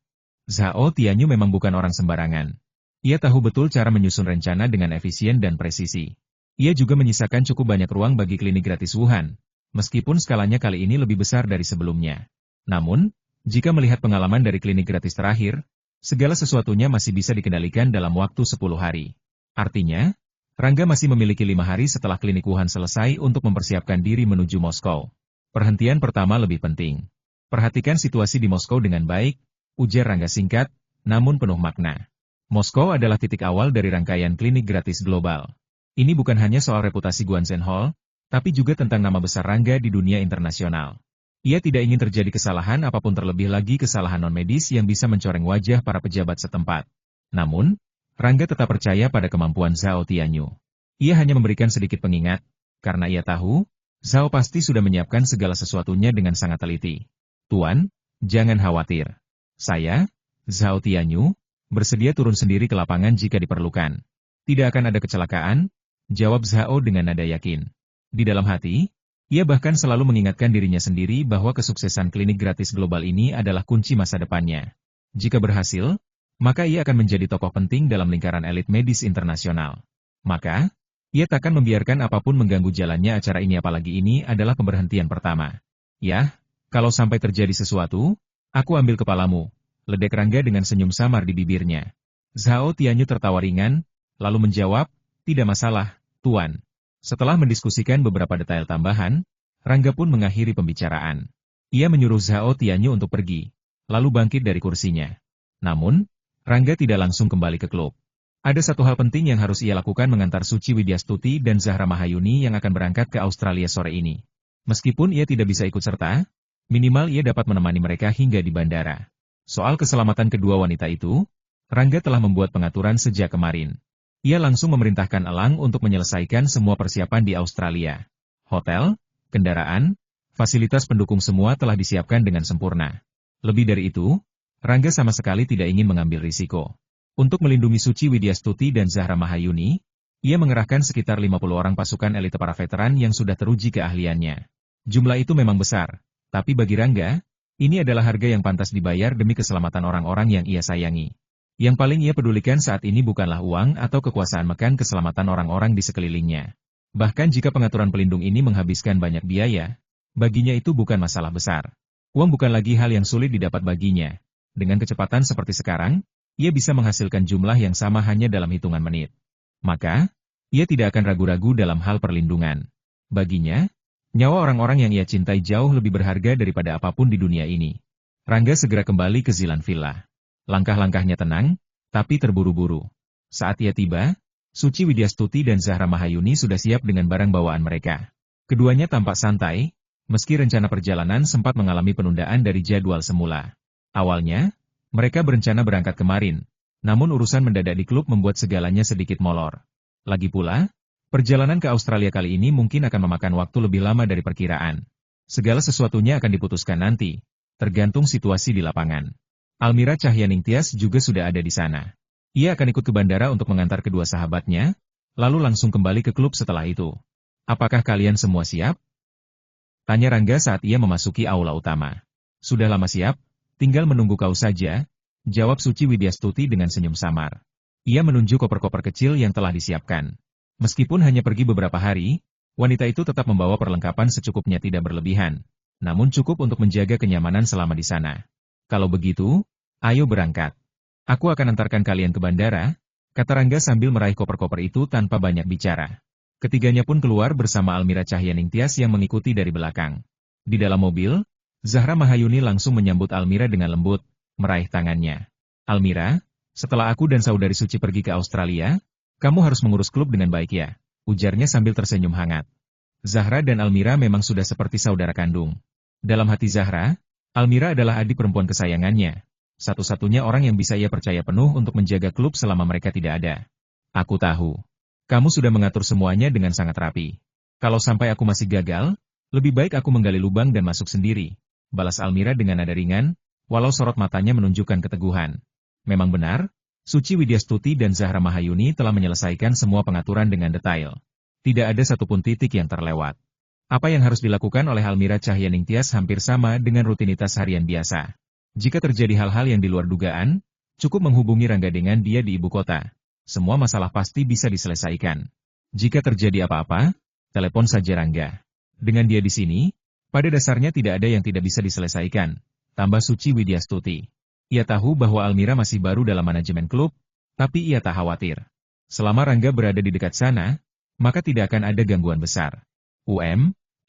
Zhao Tianyu memang bukan orang sembarangan. Ia tahu betul cara menyusun rencana dengan efisien dan presisi. Ia juga menyisakan cukup banyak ruang bagi klinik gratis Wuhan, meskipun skalanya kali ini lebih besar dari sebelumnya. Namun, jika melihat pengalaman dari klinik gratis terakhir, segala sesuatunya masih bisa dikendalikan dalam waktu 10 hari. Artinya, Rangga masih memiliki 5 hari setelah klinik Wuhan selesai untuk mempersiapkan diri menuju Moskow. Perhentian pertama lebih penting. Perhatikan situasi di Moskow dengan baik, ujar Rangga singkat, namun penuh makna. Moskow adalah titik awal dari rangkaian klinik gratis global. Ini bukan hanya soal reputasi Guanzhen Hall, tapi juga tentang nama besar Rangga di dunia internasional. Ia tidak ingin terjadi kesalahan apapun, terlebih lagi kesalahan non-medis yang bisa mencoreng wajah para pejabat setempat. Namun, Rangga tetap percaya pada kemampuan Zhao Tianyu. Ia hanya memberikan sedikit pengingat, karena ia tahu, Zhao pasti sudah menyiapkan segala sesuatunya dengan sangat teliti. Tuan, jangan khawatir. Saya, Zhao Tianyu, bersedia turun sendiri ke lapangan jika diperlukan. Tidak akan ada kecelakaan, jawab Zhao dengan nada yakin. Di dalam hati, ia bahkan selalu mengingatkan dirinya sendiri bahwa kesuksesan klinik gratis global ini adalah kunci masa depannya. Jika berhasil, maka ia akan menjadi tokoh penting dalam lingkaran elit medis internasional. Maka, ia takkan membiarkan apapun mengganggu jalannya acara ini, apalagi ini adalah pemberhentian pertama. Yah, kalau sampai terjadi sesuatu, aku ambil kepalamu, ledek Rangga dengan senyum samar di bibirnya. Zhao Tianyu tertawa ringan, lalu menjawab, tidak masalah, Tuan. Setelah mendiskusikan beberapa detail tambahan, Rangga pun mengakhiri pembicaraan. Ia menyuruh Zhao Tianyu untuk pergi, lalu bangkit dari kursinya. Namun, Rangga tidak langsung kembali ke klub. Ada satu hal penting yang harus ia lakukan, mengantar Suci Widyastuti dan Zahra Mahayuni yang akan berangkat ke Australia sore ini. Meskipun ia tidak bisa ikut serta, minimal ia dapat menemani mereka hingga di bandara. Soal keselamatan kedua wanita itu, Rangga telah membuat pengaturan sejak kemarin. Ia langsung memerintahkan Elang untuk menyelesaikan semua persiapan di Australia. Hotel, kendaraan, fasilitas pendukung semua telah disiapkan dengan sempurna. Lebih dari itu, Rangga sama sekali tidak ingin mengambil risiko. Untuk melindungi Suci Widyastuti dan Zahra Mahayuni, ia mengerahkan sekitar 50 orang pasukan elite para veteran yang sudah teruji keahliannya. Jumlah itu memang besar, tapi bagi Rangga, ini adalah harga yang pantas dibayar demi keselamatan orang-orang yang ia sayangi. Yang paling ia pedulikan saat ini bukanlah uang atau kekuasaan, melainkan keselamatan orang-orang di sekelilingnya. Bahkan jika pengaturan pelindung ini menghabiskan banyak biaya, baginya itu bukan masalah besar. Uang bukan lagi hal yang sulit didapat baginya. Dengan kecepatan seperti sekarang, ia bisa menghasilkan jumlah yang sama hanya dalam hitungan menit. Maka, ia tidak akan ragu-ragu dalam hal perlindungan. Baginya, nyawa orang-orang yang ia cintai jauh lebih berharga daripada apapun di dunia ini. Rangga segera kembali ke Zilan Villa. Langkah-langkahnya tenang, tapi terburu-buru. Saat ia tiba, Suci Widyastuti dan Zahra Mahayuni sudah siap dengan barang bawaan mereka. Keduanya tampak santai, meski rencana perjalanan sempat mengalami penundaan dari jadwal semula. Awalnya, mereka berencana berangkat kemarin, namun urusan mendadak di klub membuat segalanya sedikit molor. Lagi pula, perjalanan ke Australia kali ini mungkin akan memakan waktu lebih lama dari perkiraan. Segala sesuatunya akan diputuskan nanti, tergantung situasi di lapangan. Almira Cahyaningtyas juga sudah ada di sana. Ia akan ikut ke bandara untuk mengantar kedua sahabatnya, lalu langsung kembali ke klub setelah itu. Apakah kalian semua siap? Tanya Rangga saat ia memasuki aula utama. Sudah lama siap? Tinggal menunggu kau saja, jawab Suci Widyastuti dengan senyum samar. Ia menunjuk koper-koper kecil yang telah disiapkan. Meskipun hanya pergi beberapa hari, Wanita itu tetap membawa perlengkapan secukupnya, tidak berlebihan, namun cukup untuk menjaga kenyamanan selama di sana. Kalau begitu, ayo berangkat. Aku akan antarkan kalian ke bandara, kata Rangga sambil meraih koper-koper itu tanpa banyak bicara. Ketiganya pun keluar bersama Almira Cahyaningtyas yang mengikuti dari belakang. Di dalam mobil, Zahra Mahayuni langsung menyambut Almira dengan lembut, meraih tangannya. Almira, setelah aku dan saudari Suci pergi ke Australia, kamu harus mengurus klub dengan baik ya, ujarnya sambil tersenyum hangat. Zahra dan Almira memang sudah seperti saudara kandung. Dalam hati Zahra, Almira adalah adik perempuan kesayangannya. Satu-satunya orang yang bisa ia percaya penuh untuk menjaga klub selama mereka tidak ada. Aku tahu. Kamu sudah mengatur semuanya dengan sangat rapi. Kalau sampai aku masih gagal, lebih baik aku menggali lubang dan masuk sendiri. Balas Almira dengan nada ringan, walau sorot matanya menunjukkan keteguhan. Memang benar, Suci Widyastuti dan Zahra Mahayuni telah menyelesaikan semua pengaturan dengan detail. Tidak ada satupun titik yang terlewat. Apa yang harus dilakukan oleh Almira Cahyaningtyas hampir sama dengan rutinitas harian biasa. Jika terjadi hal-hal yang di luar dugaan, cukup menghubungi Rangga dengan dia di ibu kota. Semua masalah pasti bisa diselesaikan. Jika terjadi apa-apa, telepon saja Rangga. Dengan dia di sini, pada dasarnya tidak ada yang tidak bisa diselesaikan, tambah Suci Widyastuti. Ia tahu bahwa Almira masih baru dalam manajemen klub, tapi ia tak khawatir. Selama Rangga berada di dekat sana, maka tidak akan ada gangguan besar.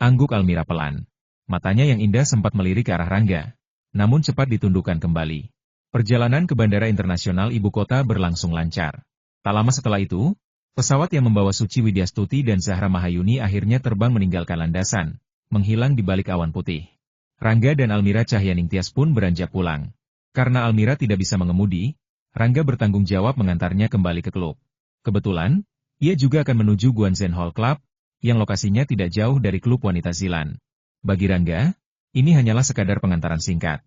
Angguk Almira pelan. Matanya yang indah sempat melirik ke arah Rangga, namun cepat ditundukkan kembali. Perjalanan ke Bandara Internasional Ibu Kota berlangsung lancar. Tak lama setelah itu, pesawat yang membawa Suci Widyastuti dan Zahra Mahayuni akhirnya terbang meninggalkan landasan, menghilang di balik awan putih. Rangga dan Almira Cahyaningtyas pun beranjak pulang. Karena Almira tidak bisa mengemudi, Rangga bertanggung jawab mengantarnya kembali ke klub. Kebetulan, ia juga akan menuju Guanzen Hall Club, yang lokasinya tidak jauh dari klub wanita Zilan. Bagi Rangga, ini hanyalah sekadar pengantaran singkat.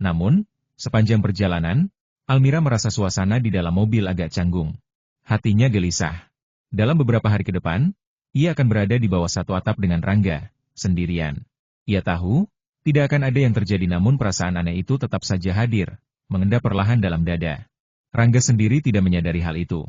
Namun, sepanjang perjalanan, Almira merasa suasana di dalam mobil agak canggung. Hatinya gelisah. Dalam beberapa hari ke depan, ia akan berada di bawah satu atap dengan Rangga, sendirian. Ia tahu, tidak akan ada yang terjadi, namun perasaan aneh itu tetap saja hadir, mengendap perlahan dalam dada. Rangga sendiri tidak menyadari hal itu.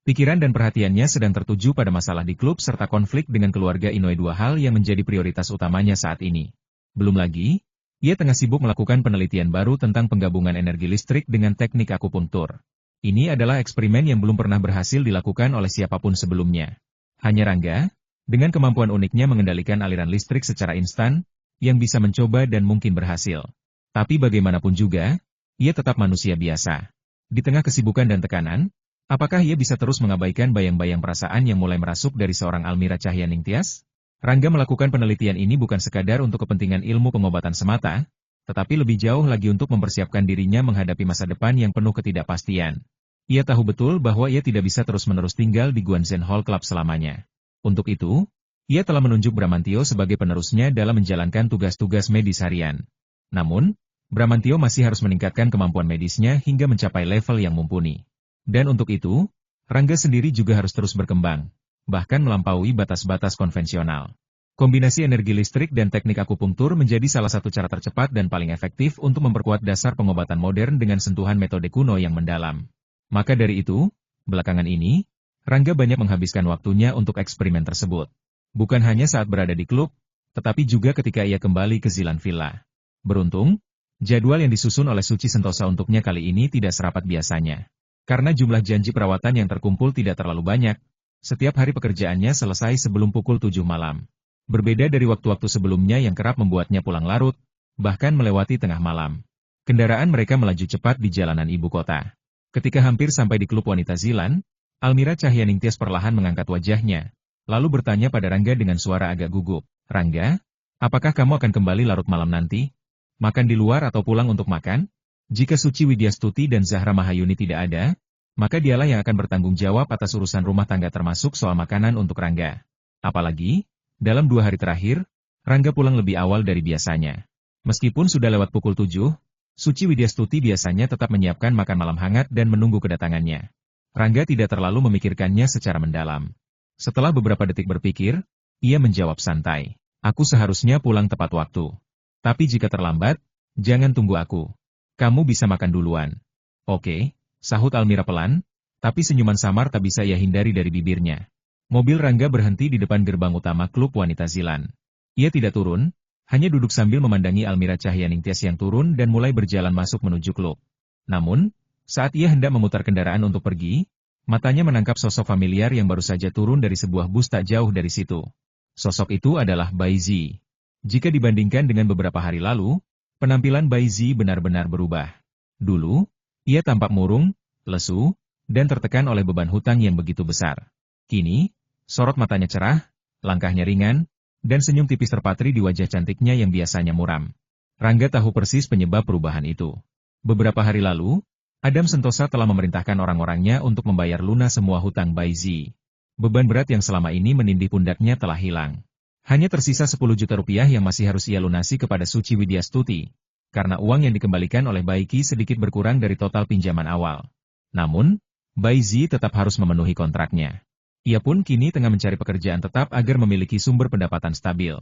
Pikiran dan perhatiannya sedang tertuju pada masalah di klub serta konflik dengan keluarga Inoue, dua hal yang menjadi prioritas utamanya saat ini. Belum lagi, ia tengah sibuk melakukan penelitian baru tentang penggabungan energi listrik dengan teknik akupunktur. Ini adalah eksperimen yang belum pernah berhasil dilakukan oleh siapapun sebelumnya. Hanya Rangga, dengan kemampuan uniknya mengendalikan aliran listrik secara instan, yang bisa mencoba dan mungkin berhasil. Tapi bagaimanapun juga, ia tetap manusia biasa. Di tengah kesibukan dan tekanan, apakah ia bisa terus mengabaikan bayang-bayang perasaan yang mulai merasuk dari seorang Almira Cahyaningtyas? Rangga melakukan penelitian ini bukan sekadar untuk kepentingan ilmu pengobatan semata, tetapi lebih jauh lagi untuk mempersiapkan dirinya menghadapi masa depan yang penuh ketidakpastian. Ia tahu betul bahwa ia tidak bisa terus-menerus tinggal di Guanzen Hall Club selamanya. Untuk itu, ia telah menunjuk Bramantio sebagai penerusnya dalam menjalankan tugas-tugas medis harian. Namun, Bramantio masih harus meningkatkan kemampuan medisnya hingga mencapai level yang mumpuni. Dan untuk itu, Rangga sendiri juga harus terus berkembang, bahkan melampaui batas-batas konvensional. Kombinasi energi listrik dan teknik akupunktur menjadi salah satu cara tercepat dan paling efektif untuk memperkuat dasar pengobatan modern dengan sentuhan metode kuno yang mendalam. Maka dari itu, belakangan ini, Rangga banyak menghabiskan waktunya untuk eksperimen tersebut. Bukan hanya saat berada di klub, tetapi juga ketika ia kembali ke Zilan Villa. Beruntung, jadwal yang disusun oleh Suci Sentosa untuknya kali ini tidak serapat biasanya. Karena jumlah janji perawatan yang terkumpul tidak terlalu banyak, setiap hari pekerjaannya selesai sebelum pukul 7 malam. Berbeda dari waktu-waktu sebelumnya yang kerap membuatnya pulang larut, bahkan melewati tengah malam. Kendaraan mereka melaju cepat di jalanan ibu kota. Ketika hampir sampai di klub wanita Zilan, Almira Cahyaningtyas perlahan mengangkat wajahnya, lalu bertanya pada Rangga dengan suara agak gugup. Rangga, apakah kamu akan kembali larut malam nanti? Makan di luar atau pulang untuk makan? Jika Suci Widyastuti dan Zahra Mahayuni tidak ada, maka dialah yang akan bertanggung jawab atas urusan rumah tangga termasuk soal makanan untuk Rangga. Apalagi, dalam 2 hari terakhir, Rangga pulang lebih awal dari biasanya. Meskipun sudah lewat pukul 7, Suci Widyastuti biasanya tetap menyiapkan makan malam hangat dan menunggu kedatangannya. Rangga tidak terlalu memikirkannya secara mendalam. Setelah beberapa detik berpikir, ia menjawab santai. Aku seharusnya pulang tepat waktu. Tapi jika terlambat, jangan tunggu aku. Kamu bisa makan duluan. Oke, sahut Almira pelan, tapi senyuman samar tak bisa ia hindari dari bibirnya. Mobil Rangga berhenti di depan gerbang utama klub wanita Zilan. Ia tidak turun, hanya duduk sambil memandangi Almira Cahyaningtyas yang turun dan mulai berjalan masuk menuju klub. Namun, saat ia hendak memutar kendaraan untuk pergi, matanya menangkap sosok familiar yang baru saja turun dari sebuah bus tak jauh dari situ. Sosok itu adalah Bai Zi. Jika dibandingkan dengan beberapa hari lalu, penampilan Bai Zi benar-benar berubah. Dulu, ia tampak murung, lesu, dan tertekan oleh beban hutang yang begitu besar. Kini, sorot matanya cerah, langkahnya ringan, dan senyum tipis terpatri di wajah cantiknya yang biasanya muram. Rangga tahu persis penyebab perubahan itu. Beberapa hari lalu, Adam Sentosa telah memerintahkan orang-orangnya untuk membayar lunas semua hutang Bai Zi. Beban berat yang selama ini menindih pundaknya telah hilang. Hanya tersisa 10 juta rupiah yang masih harus ia lunasi kepada Suci Widyastuti, karena uang yang dikembalikan oleh Baiki sedikit berkurang dari total pinjaman awal. Namun, Bai Zi tetap harus memenuhi kontraknya. Ia pun kini tengah mencari pekerjaan tetap agar memiliki sumber pendapatan stabil.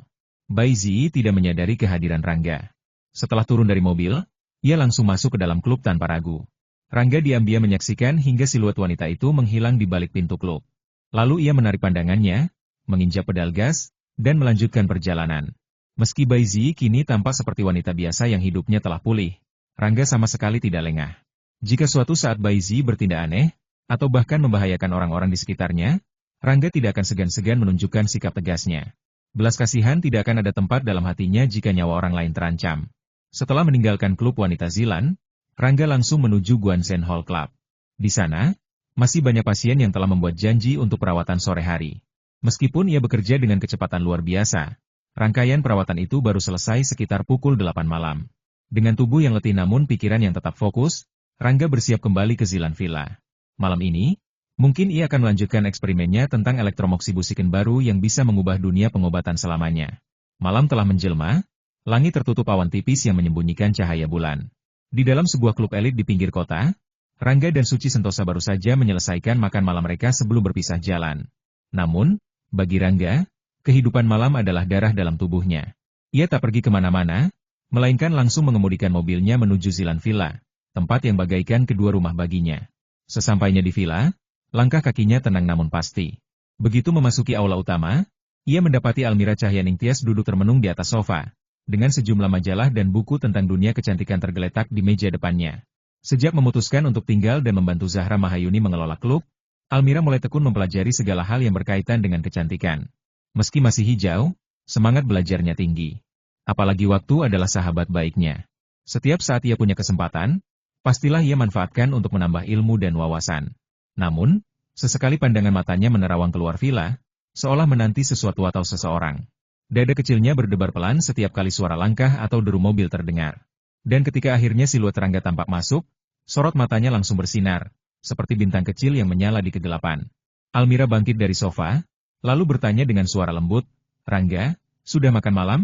Bai Zi tidak menyadari kehadiran Rangga. Setelah turun dari mobil, ia langsung masuk ke dalam klub tanpa ragu. Rangga diam-diam menyaksikan hingga siluet wanita itu menghilang di balik pintu klub. Lalu ia menarik pandangannya, menginjak pedal gas, dan melanjutkan perjalanan. Meski Bai Zi kini tampak seperti wanita biasa yang hidupnya telah pulih, Rangga sama sekali tidak lengah. Jika suatu saat Bai Zi bertindak aneh, atau bahkan membahayakan orang-orang di sekitarnya, Rangga tidak akan segan-segan menunjukkan sikap tegasnya. Belas kasihan tidak akan ada tempat dalam hatinya jika nyawa orang lain terancam. Setelah meninggalkan klub wanita Zilan, Rangga langsung menuju Guansen Hall Club. Di sana, masih banyak pasien yang telah membuat janji untuk perawatan sore hari. Meskipun ia bekerja dengan kecepatan luar biasa, rangkaian perawatan itu baru selesai sekitar pukul 8 malam. Dengan tubuh yang letih namun pikiran yang tetap fokus, Rangga bersiap kembali ke Zilan Villa. Malam ini, mungkin ia akan melanjutkan eksperimennya tentang elektromoksibusiken baru yang bisa mengubah dunia pengobatan selamanya. Malam telah menjelma, langit tertutup awan tipis yang menyembunyikan cahaya bulan. Di dalam sebuah klub elit di pinggir kota, Rangga dan Suci Sentosa baru saja menyelesaikan makan malam mereka sebelum berpisah jalan. Namun, bagi Rangga, kehidupan malam adalah darah dalam tubuhnya. Ia tak pergi kemana-mana, melainkan langsung mengemudikan mobilnya menuju Zilan Villa, tempat yang bagaikan kedua rumah baginya. Sesampainya di villa, langkah kakinya tenang namun pasti. Begitu memasuki aula utama, ia mendapati Almira Cahyaningtyas duduk termenung di atas sofa, dengan sejumlah majalah dan buku tentang dunia kecantikan tergeletak di meja depannya. Sejak memutuskan untuk tinggal dan membantu Zahra Mahayuni mengelola klub, Almira mulai tekun mempelajari segala hal yang berkaitan dengan kecantikan. Meski masih hijau, semangat belajarnya tinggi. Apalagi waktu adalah sahabat baiknya. Setiap saat ia punya kesempatan, pastilah ia manfaatkan untuk menambah ilmu dan wawasan. Namun, sesekali pandangan matanya menerawang keluar villa, seolah menanti sesuatu atau seseorang. Dada kecilnya berdebar pelan setiap kali suara langkah atau deru mobil terdengar. Dan ketika akhirnya siluet Rangga tampak masuk, sorot matanya langsung bersinar, seperti bintang kecil yang menyala di kegelapan. Almira bangkit dari sofa, lalu bertanya dengan suara lembut, "Rangga, sudah makan malam?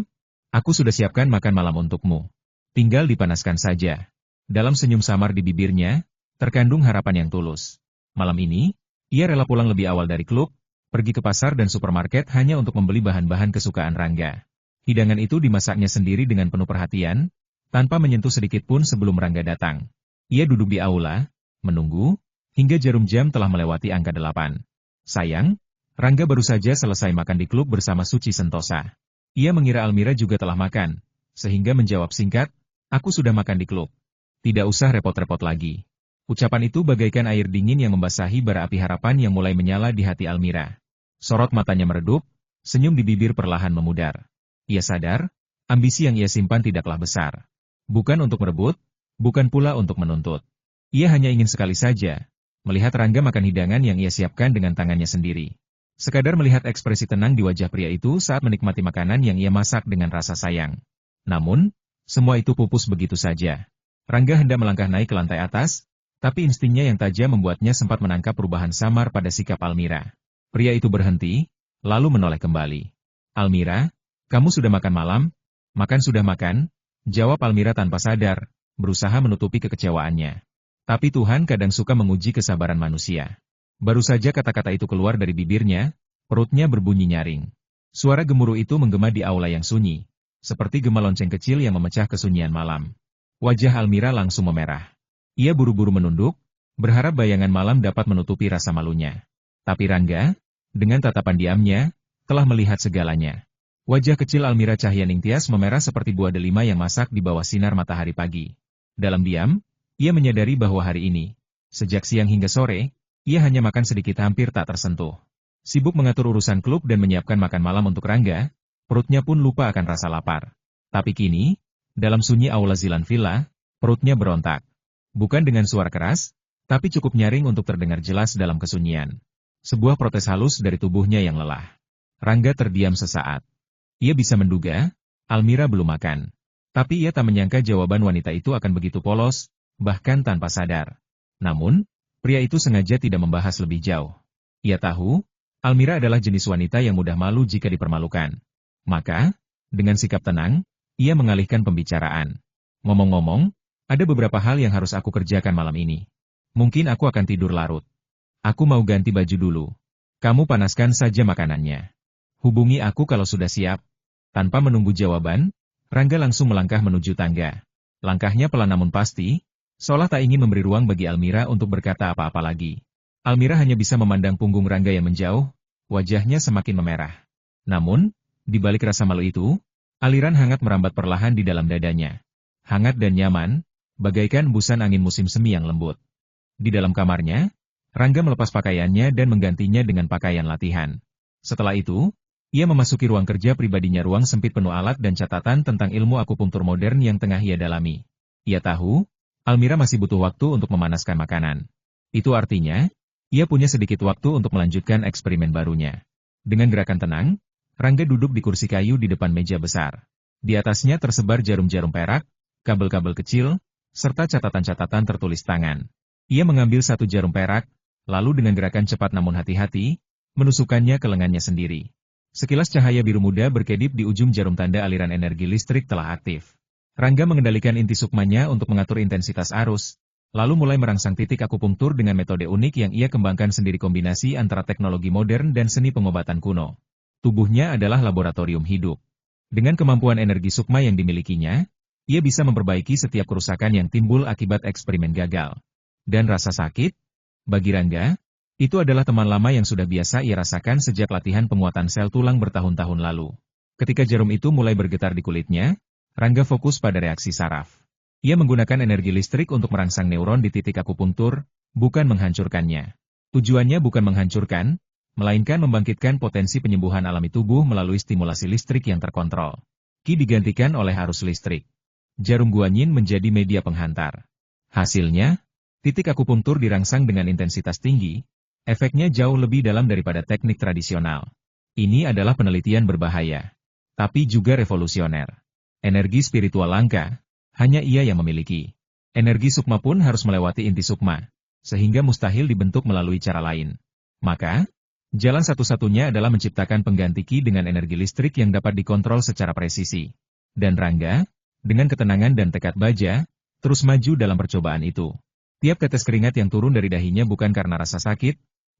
Aku sudah siapkan makan malam untukmu. Tinggal dipanaskan saja." Dalam senyum samar di bibirnya, terkandung harapan yang tulus. Malam ini, ia rela pulang lebih awal dari klub, pergi ke pasar dan supermarket hanya untuk membeli bahan-bahan kesukaan Rangga. Hidangan itu dimasaknya sendiri dengan penuh perhatian, tanpa menyentuh sedikit pun sebelum Rangga datang. Ia duduk di aula, menunggu, hingga jarum jam telah melewati angka 8. Sayang, Rangga baru saja selesai makan di klub bersama Suci Sentosa. Ia mengira Almira juga telah makan, sehingga menjawab singkat, "Aku sudah makan di klub. Tidak usah repot-repot lagi." Ucapan itu bagaikan air dingin yang membasahi bara api harapan yang mulai menyala di hati Almira. Sorot matanya meredup, senyum di bibir perlahan memudar. Ia sadar, ambisi yang ia simpan tidaklah besar. Bukan untuk merebut, bukan pula untuk menuntut. Ia hanya ingin sekali saja, melihat Rangga makan hidangan yang ia siapkan dengan tangannya sendiri. Sekadar melihat ekspresi tenang di wajah pria itu saat menikmati makanan yang ia masak dengan rasa sayang. Namun, semua itu pupus begitu saja. Rangga hendak melangkah naik ke lantai atas, tapi instingnya yang tajam membuatnya sempat menangkap perubahan samar pada sikap Almira. Pria itu berhenti, lalu menoleh kembali. "Almira, kamu sudah makan malam?" "Makan sudah makan," jawab Almira tanpa sadar, berusaha menutupi kekecewaannya. Tapi Tuhan kadang suka menguji kesabaran manusia. Baru saja kata-kata itu keluar dari bibirnya, perutnya berbunyi nyaring. Suara gemuruh itu menggema di aula yang sunyi, seperti gema lonceng kecil yang memecah kesunyian malam. Wajah Almira langsung memerah. Ia buru-buru menunduk, berharap bayangan malam dapat menutupi rasa malunya. Tapi Rangga, dengan tatapan diamnya, telah melihat segalanya. Wajah kecil Almira Cahyaningtyas memerah seperti buah delima yang masak di bawah sinar matahari pagi. Dalam diam, ia menyadari bahwa hari ini, sejak siang hingga sore, ia hanya makan sedikit hampir tak tersentuh. Sibuk mengatur urusan klub dan menyiapkan makan malam untuk Rangga, perutnya pun lupa akan rasa lapar. Tapi kini, dalam sunyi aula Zilan Villa, perutnya berontak. Bukan dengan suara keras, tapi cukup nyaring untuk terdengar jelas dalam kesunyian. Sebuah protes halus dari tubuhnya yang lelah. Rangga terdiam sesaat. Ia bisa menduga, Almira belum makan. Tapi ia tak menyangka jawaban wanita itu akan begitu polos, bahkan tanpa sadar. Namun, pria itu sengaja tidak membahas lebih jauh. Ia tahu, Almira adalah jenis wanita yang mudah malu jika dipermalukan. Maka, dengan sikap tenang, ia mengalihkan pembicaraan. Ngomong-ngomong, ada beberapa hal yang harus aku kerjakan malam ini. Mungkin aku akan tidur larut. Aku mau ganti baju dulu. Kamu panaskan saja makanannya. Hubungi aku kalau sudah siap. Tanpa menunggu jawaban, Rangga langsung melangkah menuju tangga. Langkahnya pelan namun pasti, seolah tak ingin memberi ruang bagi Almira untuk berkata apa-apa lagi. Almira hanya bisa memandang punggung Rangga yang menjauh, wajahnya semakin memerah. Namun, di balik rasa malu itu, aliran hangat merambat perlahan di dalam dadanya. Hangat dan nyaman, bagaikan embusan angin musim semi yang lembut. Di dalam kamarnya, Rangga melepas pakaiannya dan menggantinya dengan pakaian latihan. Setelah itu, ia memasuki ruang kerja pribadinya, ruang sempit penuh alat dan catatan tentang ilmu akupunktur modern yang tengah ia dalami. Ia tahu, Almira masih butuh waktu untuk memanaskan makanan. Itu artinya, ia punya sedikit waktu untuk melanjutkan eksperimen barunya. Dengan gerakan tenang, Rangga duduk di kursi kayu di depan meja besar. Di atasnya tersebar jarum-jarum perak, kabel-kabel kecil, serta catatan-catatan tertulis tangan. Ia mengambil satu jarum perak, lalu dengan gerakan cepat namun hati-hati, menusukkannya ke lengannya sendiri. Sekilas cahaya biru muda berkedip di ujung jarum, tanda aliran energi listrik telah aktif. Rangga mengendalikan inti sukmanya untuk mengatur intensitas arus, lalu mulai merangsang titik akupunktur dengan metode unik yang ia kembangkan sendiri, kombinasi antara teknologi modern dan seni pengobatan kuno. Tubuhnya adalah laboratorium hidup. Dengan kemampuan energi sukma yang dimilikinya, ia bisa memperbaiki setiap kerusakan yang timbul akibat eksperimen gagal. Dan rasa sakit? Bagi Rangga, itu adalah teman lama yang sudah biasa ia rasakan sejak latihan penguatan sel tulang bertahun-tahun lalu. Ketika jarum itu mulai bergetar di kulitnya, Rangga fokus pada reaksi saraf. Ia menggunakan energi listrik untuk merangsang neuron di titik akupunktur, bukan menghancurkannya. Tujuannya bukan menghancurkan, melainkan membangkitkan potensi penyembuhan alami tubuh melalui stimulasi listrik yang terkontrol. Ki digantikan oleh arus listrik. Jarum guanyin menjadi media penghantar. Hasilnya, titik akupunktur dirangsang dengan intensitas tinggi. Efeknya jauh lebih dalam daripada teknik tradisional. Ini adalah penelitian berbahaya, tapi juga revolusioner. Energi spiritual langka, hanya ia yang memiliki. Energi sukma pun harus melewati inti sukma, sehingga mustahil dibentuk melalui cara lain. Maka, jalan satu-satunya adalah menciptakan pengganti ki dengan energi listrik yang dapat dikontrol secara presisi. Dan Rangga, dengan ketenangan dan tekad baja, terus maju dalam percobaan itu. Tiap tetes keringat yang turun dari dahinya bukan karena rasa sakit,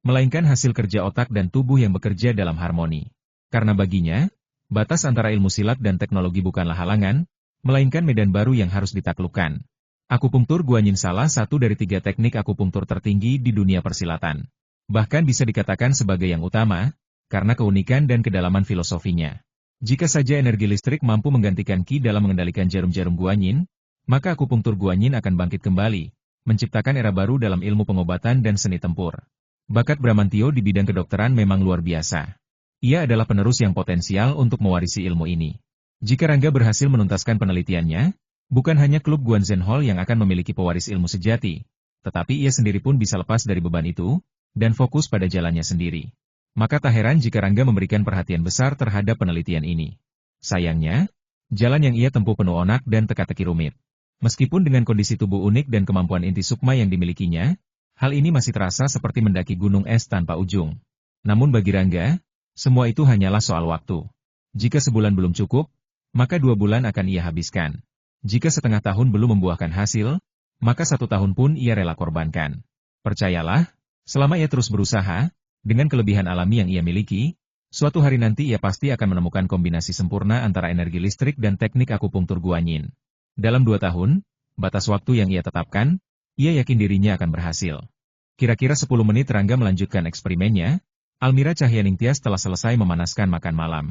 melainkan hasil kerja otak dan tubuh yang bekerja dalam harmoni. Karena baginya, batas antara ilmu silat dan teknologi bukanlah halangan, melainkan medan baru yang harus ditaklukkan. Akupunktur guanyin salah satu dari 3 teknik akupunktur tertinggi di dunia persilatan. Bahkan bisa dikatakan sebagai yang utama, karena keunikan dan kedalaman filosofinya. Jika saja energi listrik mampu menggantikan ki dalam mengendalikan jarum-jarum guanyin, maka akupunktur guanyin akan bangkit kembali, menciptakan era baru dalam ilmu pengobatan dan seni tempur. Bakat Bramantio di bidang kedokteran memang luar biasa. Ia adalah penerus yang potensial untuk mewarisi ilmu ini. Jika Rangga berhasil menuntaskan penelitiannya, bukan hanya klub Guanzen Hall yang akan memiliki pewaris ilmu sejati, tetapi ia sendiri pun bisa lepas dari beban itu, dan fokus pada jalannya sendiri. Maka tak heran jika Rangga memberikan perhatian besar terhadap penelitian ini. Sayangnya, jalan yang ia tempuh penuh onak dan teka-teki rumit. Meskipun dengan kondisi tubuh unik dan kemampuan inti sukma yang dimilikinya, hal ini masih terasa seperti mendaki gunung es tanpa ujung. Namun bagi Rangga, semua itu hanyalah soal waktu. Jika sebulan belum cukup, maka 2 bulan akan ia habiskan. Jika setengah tahun belum membuahkan hasil, maka 1 tahun pun ia rela korbankan. Percayalah, selama ia terus berusaha, dengan kelebihan alami yang ia miliki, suatu hari nanti ia pasti akan menemukan kombinasi sempurna antara energi listrik dan teknik akupunktur guanyin. Dalam 2 tahun, batas waktu yang ia tetapkan, ia yakin dirinya akan berhasil. Kira-kira 10 menit Rangga melanjutkan eksperimennya, Almira Cahyaningtyas telah selesai memanaskan makan malam.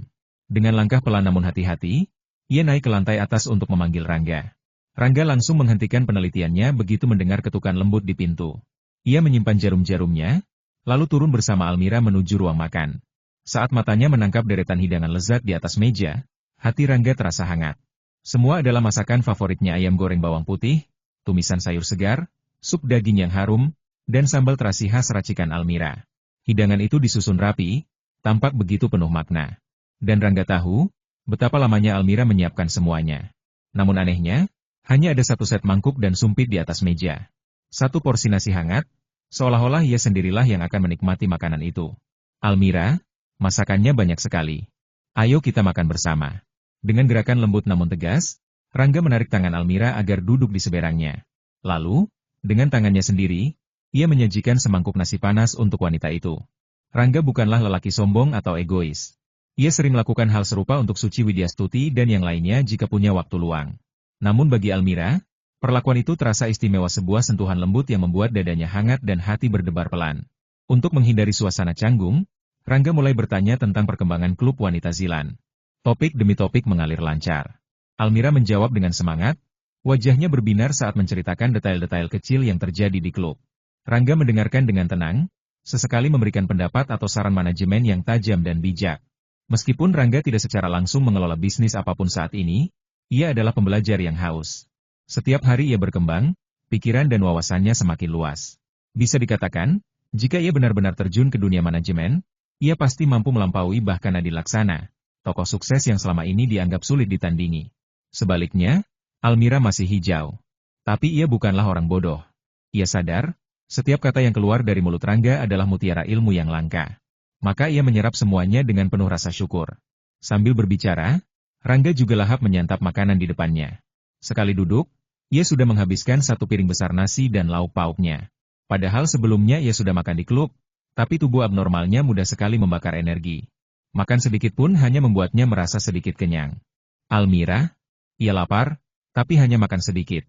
Dengan langkah pelan namun hati-hati, ia naik ke lantai atas untuk memanggil Rangga. Rangga langsung menghentikan penelitiannya begitu mendengar ketukan lembut di pintu. Ia menyimpan jarum-jarumnya, lalu turun bersama Almira menuju ruang makan. Saat matanya menangkap deretan hidangan lezat di atas meja, hati Rangga terasa hangat. Semua adalah masakan favoritnya, ayam goreng bawang putih, tumisan sayur segar, sup daging yang harum, dan sambal terasi khas racikan Almira. Hidangan itu disusun rapi, tampak begitu penuh makna. Dan Rangga tahu, betapa lamanya Almira menyiapkan semuanya. Namun anehnya, hanya ada satu set mangkuk dan sumpit di atas meja. Satu porsi nasi hangat, seolah-olah ia sendirilah yang akan menikmati makanan itu. Almira, masakannya banyak sekali. Ayo kita makan bersama. Dengan gerakan lembut namun tegas, Rangga menarik tangan Almira agar duduk di seberangnya. Lalu, dengan tangannya sendiri, ia menyajikan semangkuk nasi panas untuk wanita itu. Rangga bukanlah lelaki sombong atau egois. Ia sering melakukan hal serupa untuk Suci Widyastuti dan yang lainnya jika punya waktu luang. Namun bagi Almira, perlakuan itu terasa istimewa, sebuah sentuhan lembut yang membuat dadanya hangat dan hati berdebar pelan. Untuk menghindari suasana canggung, Rangga mulai bertanya tentang perkembangan klub wanita Zilan. Topik demi topik mengalir lancar. Almira menjawab dengan semangat, wajahnya berbinar saat menceritakan detail-detail kecil yang terjadi di klub. Rangga mendengarkan dengan tenang, sesekali memberikan pendapat atau saran manajemen yang tajam dan bijak. Meskipun Rangga tidak secara langsung mengelola bisnis apapun saat ini, ia adalah pembelajar yang haus. Setiap hari ia berkembang, pikiran dan wawasannya semakin luas. Bisa dikatakan, jika ia benar-benar terjun ke dunia manajemen, ia pasti mampu melampaui bahkan Nadine Laksana, tokoh sukses yang selama ini dianggap sulit ditandingi. Sebaliknya, Almira masih hijau. Tapi ia bukanlah orang bodoh. Ia sadar, setiap kata yang keluar dari mulut Rangga adalah mutiara ilmu yang langka. Maka ia menyerap semuanya dengan penuh rasa syukur. Sambil berbicara, Rangga juga lahap menyantap makanan di depannya. Sekali duduk, ia sudah menghabiskan satu piring besar nasi dan lauk pauknya. Padahal sebelumnya ia sudah makan di klub, tapi tubuh abnormalnya mudah sekali membakar energi. Makan sedikit pun hanya membuatnya merasa sedikit kenyang. Almira, ia lapar, tapi hanya makan sedikit.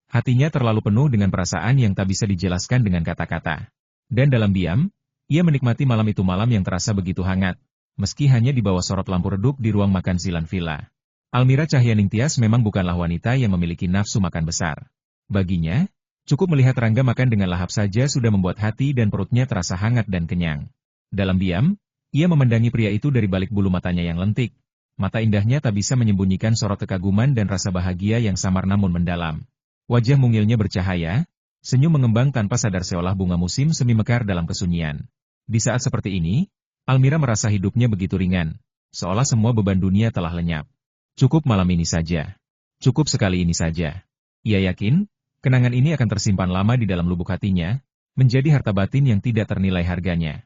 Hatinya terlalu penuh dengan perasaan yang tak bisa dijelaskan dengan kata-kata. Dan dalam diam, ia menikmati malam itu, malam yang terasa begitu hangat, meski hanya di bawah sorot lampu redup di ruang makan Zilan Villa. Almira Cahyaningtyas memang bukanlah wanita yang memiliki nafsu makan besar. Baginya, cukup melihat Rangga makan dengan lahap saja sudah membuat hati dan perutnya terasa hangat dan kenyang. Dalam diam, ia memandangi pria itu dari balik bulu matanya yang lentik. Mata indahnya tak bisa menyembunyikan sorot kekaguman dan rasa bahagia yang samar namun mendalam. Wajah mungilnya bercahaya, senyum mengembang tanpa sadar seolah bunga musim semi mekar dalam kesunyian. Di saat seperti ini, Almira merasa hidupnya begitu ringan, seolah semua beban dunia telah lenyap. Cukup malam ini saja. Cukup sekali ini saja. Ia yakin, kenangan ini akan tersimpan lama di dalam lubuk hatinya, menjadi harta batin yang tidak ternilai harganya.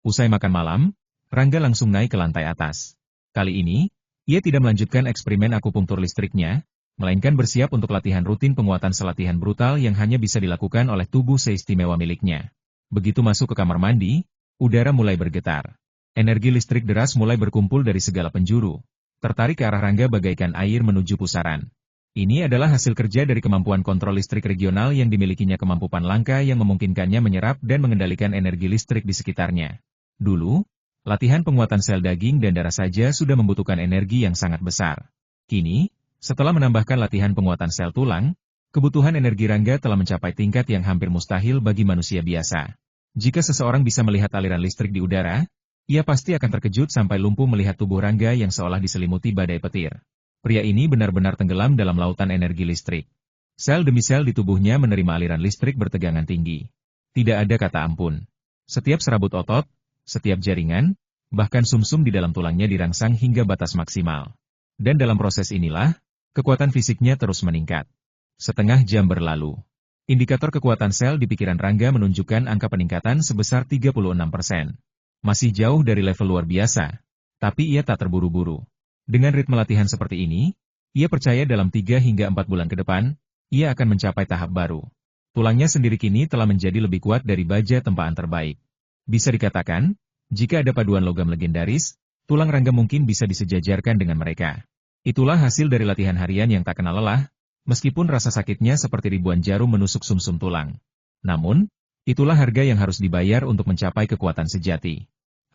Usai makan malam, Rangga langsung naik ke lantai atas. Kali ini, ia tidak melanjutkan eksperimen akupunktur listriknya, melainkan bersiap untuk latihan rutin penguatan selatihan brutal yang hanya bisa dilakukan oleh tubuh seistimewa miliknya. Begitu masuk ke kamar mandi, udara mulai bergetar. Energi listrik deras mulai berkumpul dari segala penjuru, tertarik ke arah Rangga bagaikan air menuju pusaran. Ini adalah hasil kerja dari kemampuan kontrol listrik regional yang dimilikinya, kemampuan langka yang memungkinkannya menyerap dan mengendalikan energi listrik di sekitarnya. Dulu, latihan penguatan sel daging dan darah saja sudah membutuhkan energi yang sangat besar. Kini, setelah menambahkan latihan penguatan sel tulang, kebutuhan energi Rangga telah mencapai tingkat yang hampir mustahil bagi manusia biasa. Jika seseorang bisa melihat aliran listrik di udara, ia pasti akan terkejut sampai lumpuh melihat tubuh Rangga yang seolah diselimuti badai petir. Pria ini benar-benar tenggelam dalam lautan energi listrik. Sel demi sel di tubuhnya menerima aliran listrik bertegangan tinggi. Tidak ada kata ampun. Setiap serabut otot, setiap jaringan, bahkan sumsum di dalam tulangnya dirangsang hingga batas maksimal. Dan dalam proses inilah, kekuatan fisiknya terus meningkat. Setengah jam berlalu. Indikator kekuatan sel di pikiran Rangga menunjukkan angka peningkatan sebesar 36%. Masih jauh dari level luar biasa, tapi ia tak terburu-buru. Dengan ritme latihan seperti ini, ia percaya dalam 3 hingga 4 bulan ke depan, ia akan mencapai tahap baru. Tulangnya sendiri kini telah menjadi lebih kuat dari baja tempaan terbaik. Bisa dikatakan, jika ada paduan logam legendaris, tulang Rangga mungkin bisa disejajarkan dengan mereka. Itulah hasil dari latihan harian yang tak kenal lelah, meskipun rasa sakitnya seperti ribuan jarum menusuk sumsum tulang. Namun, itulah harga yang harus dibayar untuk mencapai kekuatan sejati.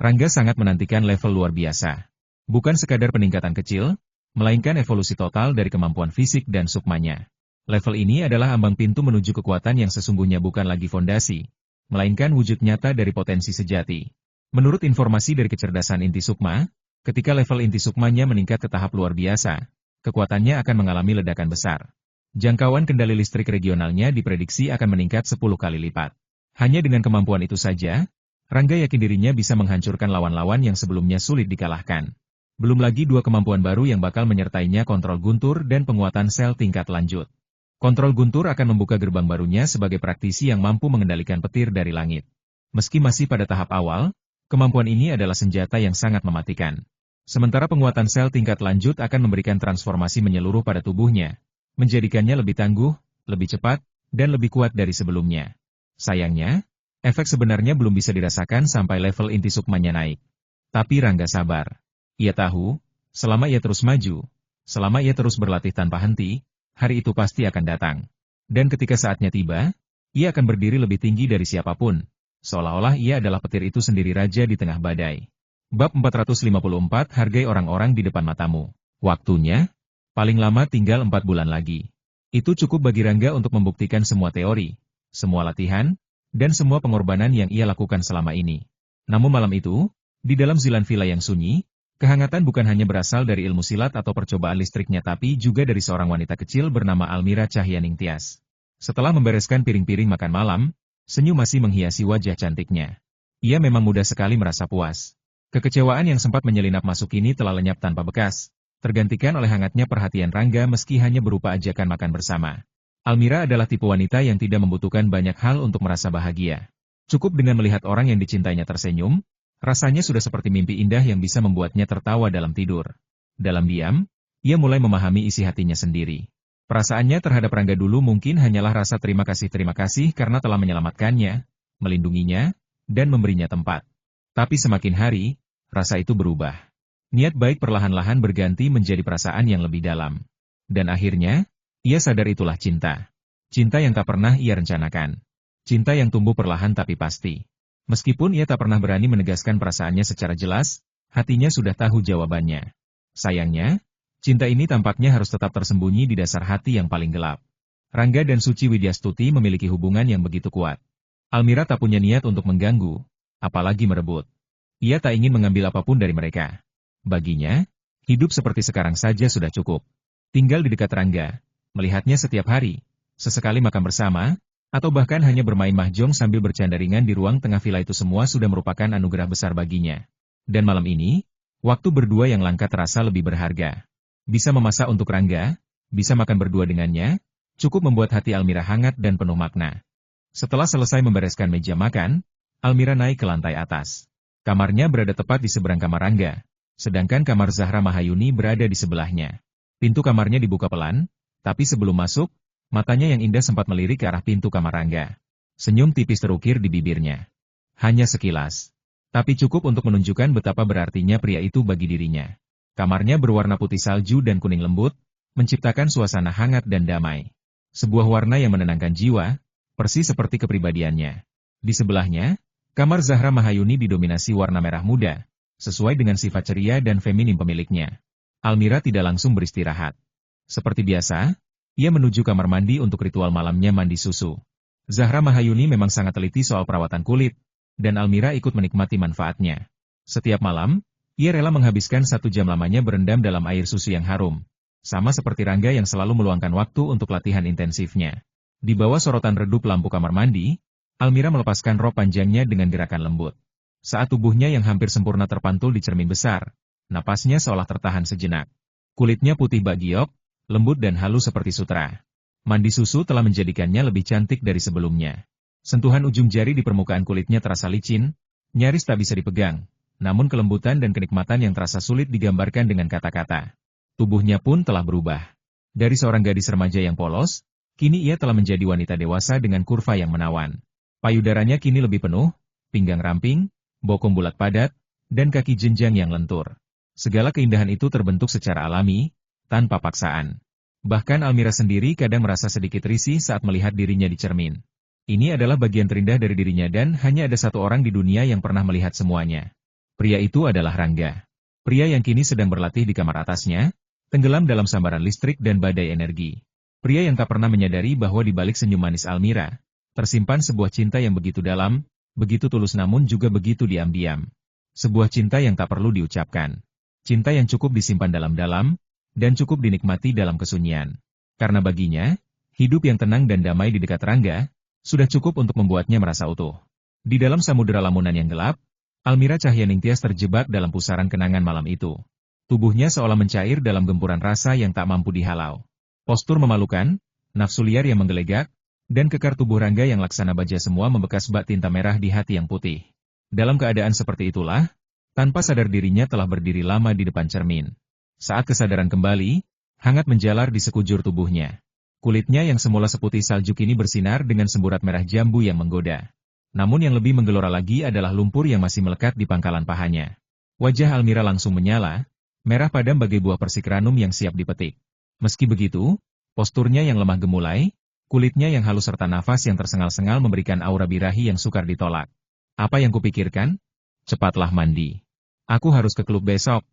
Rangga sangat menantikan level luar biasa. Bukan sekadar peningkatan kecil, melainkan evolusi total dari kemampuan fisik dan sukmanya. Level ini adalah ambang pintu menuju kekuatan yang sesungguhnya, bukan lagi fondasi, melainkan wujud nyata dari potensi sejati. Menurut informasi dari kecerdasan inti sukma, ketika level inti sukmanya meningkat ke tahap luar biasa, kekuatannya akan mengalami ledakan besar. Jangkauan kendali listrik regionalnya diprediksi akan meningkat 10 kali lipat. Hanya dengan kemampuan itu saja, Rangga yakin dirinya bisa menghancurkan lawan-lawan yang sebelumnya sulit dikalahkan. Belum lagi dua kemampuan baru yang bakal menyertainya, kontrol guntur dan penguatan sel tingkat lanjut. Kontrol guntur akan membuka gerbang barunya sebagai praktisi yang mampu mengendalikan petir dari langit. Meski masih pada tahap awal, kemampuan ini adalah senjata yang sangat mematikan. Sementara penguatan sel tingkat lanjut akan memberikan transformasi menyeluruh pada tubuhnya, menjadikannya lebih tangguh, lebih cepat, dan lebih kuat dari sebelumnya. Sayangnya, efek sebenarnya belum bisa dirasakan sampai level inti sukmanya naik. Tapi Rangga sabar. Ia tahu, selama ia terus maju, selama ia terus berlatih tanpa henti, hari itu pasti akan datang. Dan ketika saatnya tiba, ia akan berdiri lebih tinggi dari siapapun, seolah-olah ia adalah petir itu sendiri, raja di tengah badai. Bab 454, hargai orang-orang di depan matamu. Waktunya, paling lama tinggal 4 bulan lagi. Itu cukup bagi Rangga untuk membuktikan semua teori, semua latihan, dan semua pengorbanan yang ia lakukan selama ini. Namun malam itu, di dalam Zilan Villa yang sunyi, kehangatan bukan hanya berasal dari ilmu silat atau percobaan listriknya, tapi juga dari seorang wanita kecil bernama Almira Cahyaning Tias. Setelah membereskan piring-piring makan malam, senyum masih menghiasi wajah cantiknya. Ia memang mudah sekali merasa puas. Kekecewaan yang sempat menyelinap masuk kini telah lenyap tanpa bekas, tergantikan oleh hangatnya perhatian Rangga meski hanya berupa ajakan makan bersama. Almira adalah tipe wanita yang tidak membutuhkan banyak hal untuk merasa bahagia. Cukup dengan melihat orang yang dicintainya tersenyum, rasanya sudah seperti mimpi indah yang bisa membuatnya tertawa dalam tidur. Dalam diam, ia mulai memahami isi hatinya sendiri. Perasaannya terhadap Rangga dulu mungkin hanyalah rasa terima kasih karena telah menyelamatkannya, melindunginya, dan memberinya tempat. Tapi semakin hari, rasa itu berubah. Niat baik perlahan-lahan berganti menjadi perasaan yang lebih dalam. Dan akhirnya, ia sadar itulah cinta. Cinta yang tak pernah ia rencanakan. Cinta yang tumbuh perlahan tapi pasti. Meskipun ia tak pernah berani menegaskan perasaannya secara jelas, hatinya sudah tahu jawabannya. Sayangnya, cinta ini tampaknya harus tetap tersembunyi di dasar hati yang paling gelap. Rangga dan Suci Widyastuti memiliki hubungan yang begitu kuat. Almira tak punya niat untuk mengganggu, apalagi merebut. Ia tak ingin mengambil apapun dari mereka. Baginya, hidup seperti sekarang saja sudah cukup. Tinggal di dekat Rangga, melihatnya setiap hari, sesekali makan bersama, atau bahkan hanya bermain mahjong sambil bercanda ringan di ruang tengah villa, itu semua sudah merupakan anugerah besar baginya. Dan malam ini, waktu berdua yang langka terasa lebih berharga. Bisa memasak untuk Rangga, bisa makan berdua dengannya, cukup membuat hati Almira hangat dan penuh makna. Setelah selesai membereskan meja makan, Almira naik ke lantai atas. Kamarnya berada tepat di seberang kamar Rangga, sedangkan kamar Zahra Mahayuni berada di sebelahnya. Pintu kamarnya dibuka pelan, tapi sebelum masuk, matanya yang indah sempat melirik ke arah pintu kamar Rangga. Senyum tipis terukir di bibirnya. Hanya sekilas, tapi cukup untuk menunjukkan betapa berartinya pria itu bagi dirinya. Kamarnya berwarna putih salju dan kuning lembut, menciptakan suasana hangat dan damai. Sebuah warna yang menenangkan jiwa, persis seperti kepribadiannya. Di sebelahnya, kamar Zahra Mahayuni didominasi warna merah muda, sesuai dengan sifat ceria dan feminim pemiliknya. Almira tidak langsung beristirahat. Seperti biasa, ia menuju kamar mandi untuk ritual malamnya mandi susu. Zahra Mahayuni memang sangat teliti soal perawatan kulit, dan Almira ikut menikmati manfaatnya. Setiap malam, ia rela menghabiskan 1 jam lamanya berendam dalam air susu yang harum. Sama seperti Rangga yang selalu meluangkan waktu untuk latihan intensifnya. Di bawah sorotan redup lampu kamar mandi, Almira melepaskan rok panjangnya dengan gerakan lembut. Saat tubuhnya yang hampir sempurna terpantul di cermin besar, napasnya seolah tertahan sejenak. Kulitnya putih bagiok, lembut dan halus seperti sutra. Mandi susu telah menjadikannya lebih cantik dari sebelumnya. Sentuhan ujung jari di permukaan kulitnya terasa licin, nyaris tak bisa dipegang, namun kelembutan dan kenikmatan yang terasa sulit digambarkan dengan kata-kata. Tubuhnya pun telah berubah. Dari seorang gadis remaja yang polos, kini ia telah menjadi wanita dewasa dengan kurva yang menawan. Payudaranya kini lebih penuh, pinggang ramping, bokong bulat padat, dan kaki jenjang yang lentur. Segala keindahan itu terbentuk secara alami, tanpa paksaan. Bahkan Almira sendiri kadang merasa sedikit risih saat melihat dirinya di cermin. Ini adalah bagian terindah dari dirinya dan hanya ada satu orang di dunia yang pernah melihat semuanya. Pria itu adalah Rangga. Pria yang kini sedang berlatih di kamar atasnya, tenggelam dalam sambaran listrik dan badai energi. Pria yang tak pernah menyadari bahwa di balik senyum manis Almira, tersimpan sebuah cinta yang begitu dalam, begitu tulus namun juga begitu diam-diam. Sebuah cinta yang tak perlu diucapkan. Cinta yang cukup disimpan dalam-dalam, dan cukup dinikmati dalam kesunyian. Karena baginya, hidup yang tenang dan damai di dekat Rangga, sudah cukup untuk membuatnya merasa utuh. Di dalam samudera lamunan yang gelap, Almira Cahyaningtyas terjebak dalam pusaran kenangan malam itu. Tubuhnya seolah mencair dalam gempuran rasa yang tak mampu dihalau. Postur memalukan, nafsu liar yang menggelegak, dan kekar tubuh Rangga yang laksana baja semua membekas bak tinta merah di hati yang putih. Dalam keadaan seperti itulah, tanpa sadar dirinya telah berdiri lama di depan cermin. Saat kesadaran kembali, hangat menjalar di sekujur tubuhnya. Kulitnya yang semula seputih salju kini bersinar dengan semburat merah jambu yang menggoda. Namun yang lebih menggelora lagi adalah lumpur yang masih melekat di pangkalan pahanya. Wajah Almira langsung menyala, merah padam bagai buah persik ranum yang siap dipetik. Meski begitu, posturnya yang lemah gemulai, kulitnya yang halus serta nafas yang tersengal-sengal memberikan aura birahi yang sukar ditolak. Apa yang kupikirkan? Cepatlah mandi. Aku harus ke klub besok.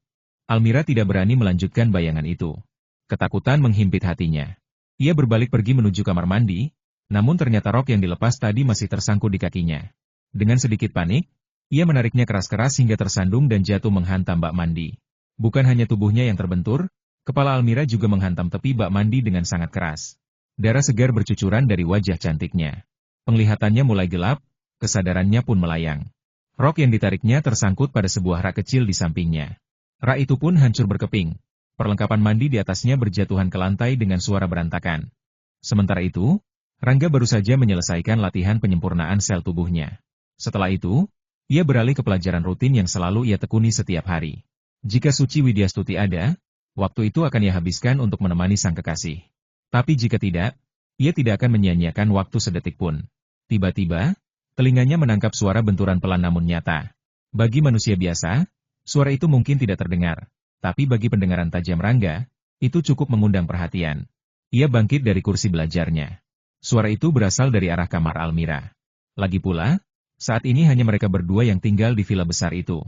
Almira tidak berani melanjutkan bayangan itu. Ketakutan menghimpit hatinya. Ia berbalik pergi menuju kamar mandi, namun ternyata rok yang dilepas tadi masih tersangkut di kakinya. Dengan sedikit panik, ia menariknya keras-keras hingga tersandung dan jatuh menghantam bak mandi. Bukan hanya tubuhnya yang terbentur, kepala Almira juga menghantam tepi bak mandi dengan sangat keras. Darah segar bercucuran dari wajah cantiknya. Penglihatannya mulai gelap, kesadarannya pun melayang. Rok yang ditariknya tersangkut pada sebuah rak kecil di sampingnya. Rak itu pun hancur berkeping. Perlengkapan mandi di atasnya berjatuhan ke lantai dengan suara berantakan. Sementara itu, Rangga baru saja menyelesaikan latihan penyempurnaan sel tubuhnya. Setelah itu, ia beralih ke pelajaran rutin yang selalu ia tekuni setiap hari. Jika Suci Widyastuti ada, waktu itu akan ia habiskan untuk menemani sang kekasih. Tapi jika tidak, ia tidak akan menyia-nyiakan waktu sedetik pun. Tiba-tiba, telinganya menangkap suara benturan pelan namun nyata. Bagi manusia biasa, suara itu mungkin tidak terdengar. Tapi bagi pendengaran tajam Rangga, itu cukup mengundang perhatian. Ia bangkit dari kursi belajarnya. Suara itu berasal dari arah kamar Almira. Lagi pula, saat ini hanya mereka berdua yang tinggal di villa besar itu.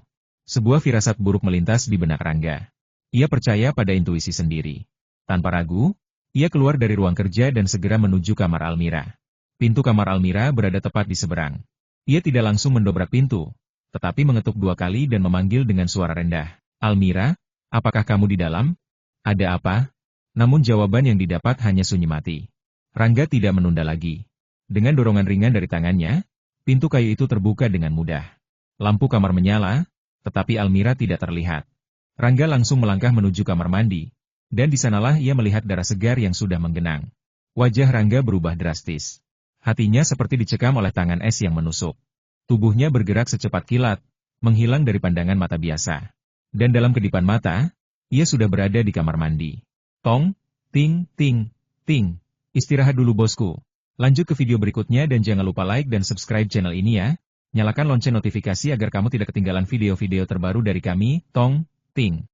Sebuah firasat buruk melintas di benak Rangga. Ia percaya pada intuisi sendiri. Tanpa ragu, ia keluar dari ruang kerja dan segera menuju kamar Almira. Pintu kamar Almira berada tepat di seberang. Ia tidak langsung mendobrak pintu, tetapi mengetuk 2 kali dan memanggil dengan suara rendah. Almira, apakah kamu di dalam? Ada apa? Namun jawaban yang didapat hanya sunyi mati. Rangga tidak menunda lagi. Dengan dorongan ringan dari tangannya, pintu kayu itu terbuka dengan mudah. Lampu kamar menyala, tetapi Almira tidak terlihat. Rangga langsung melangkah menuju kamar mandi, dan di sanalah ia melihat darah segar yang sudah menggenang. Wajah Rangga berubah drastis. Hatinya seperti dicekam oleh tangan es yang menusuk. Tubuhnya bergerak secepat kilat, menghilang dari pandangan mata biasa. Dan dalam kedipan mata, ia sudah berada di kamar mandi. Tong, ting, ting, ting. Istirahat dulu bosku. Lanjut ke video berikutnya dan jangan lupa like dan subscribe channel ini ya. Nyalakan lonceng notifikasi agar kamu tidak ketinggalan video-video terbaru dari kami, Tong, Ting.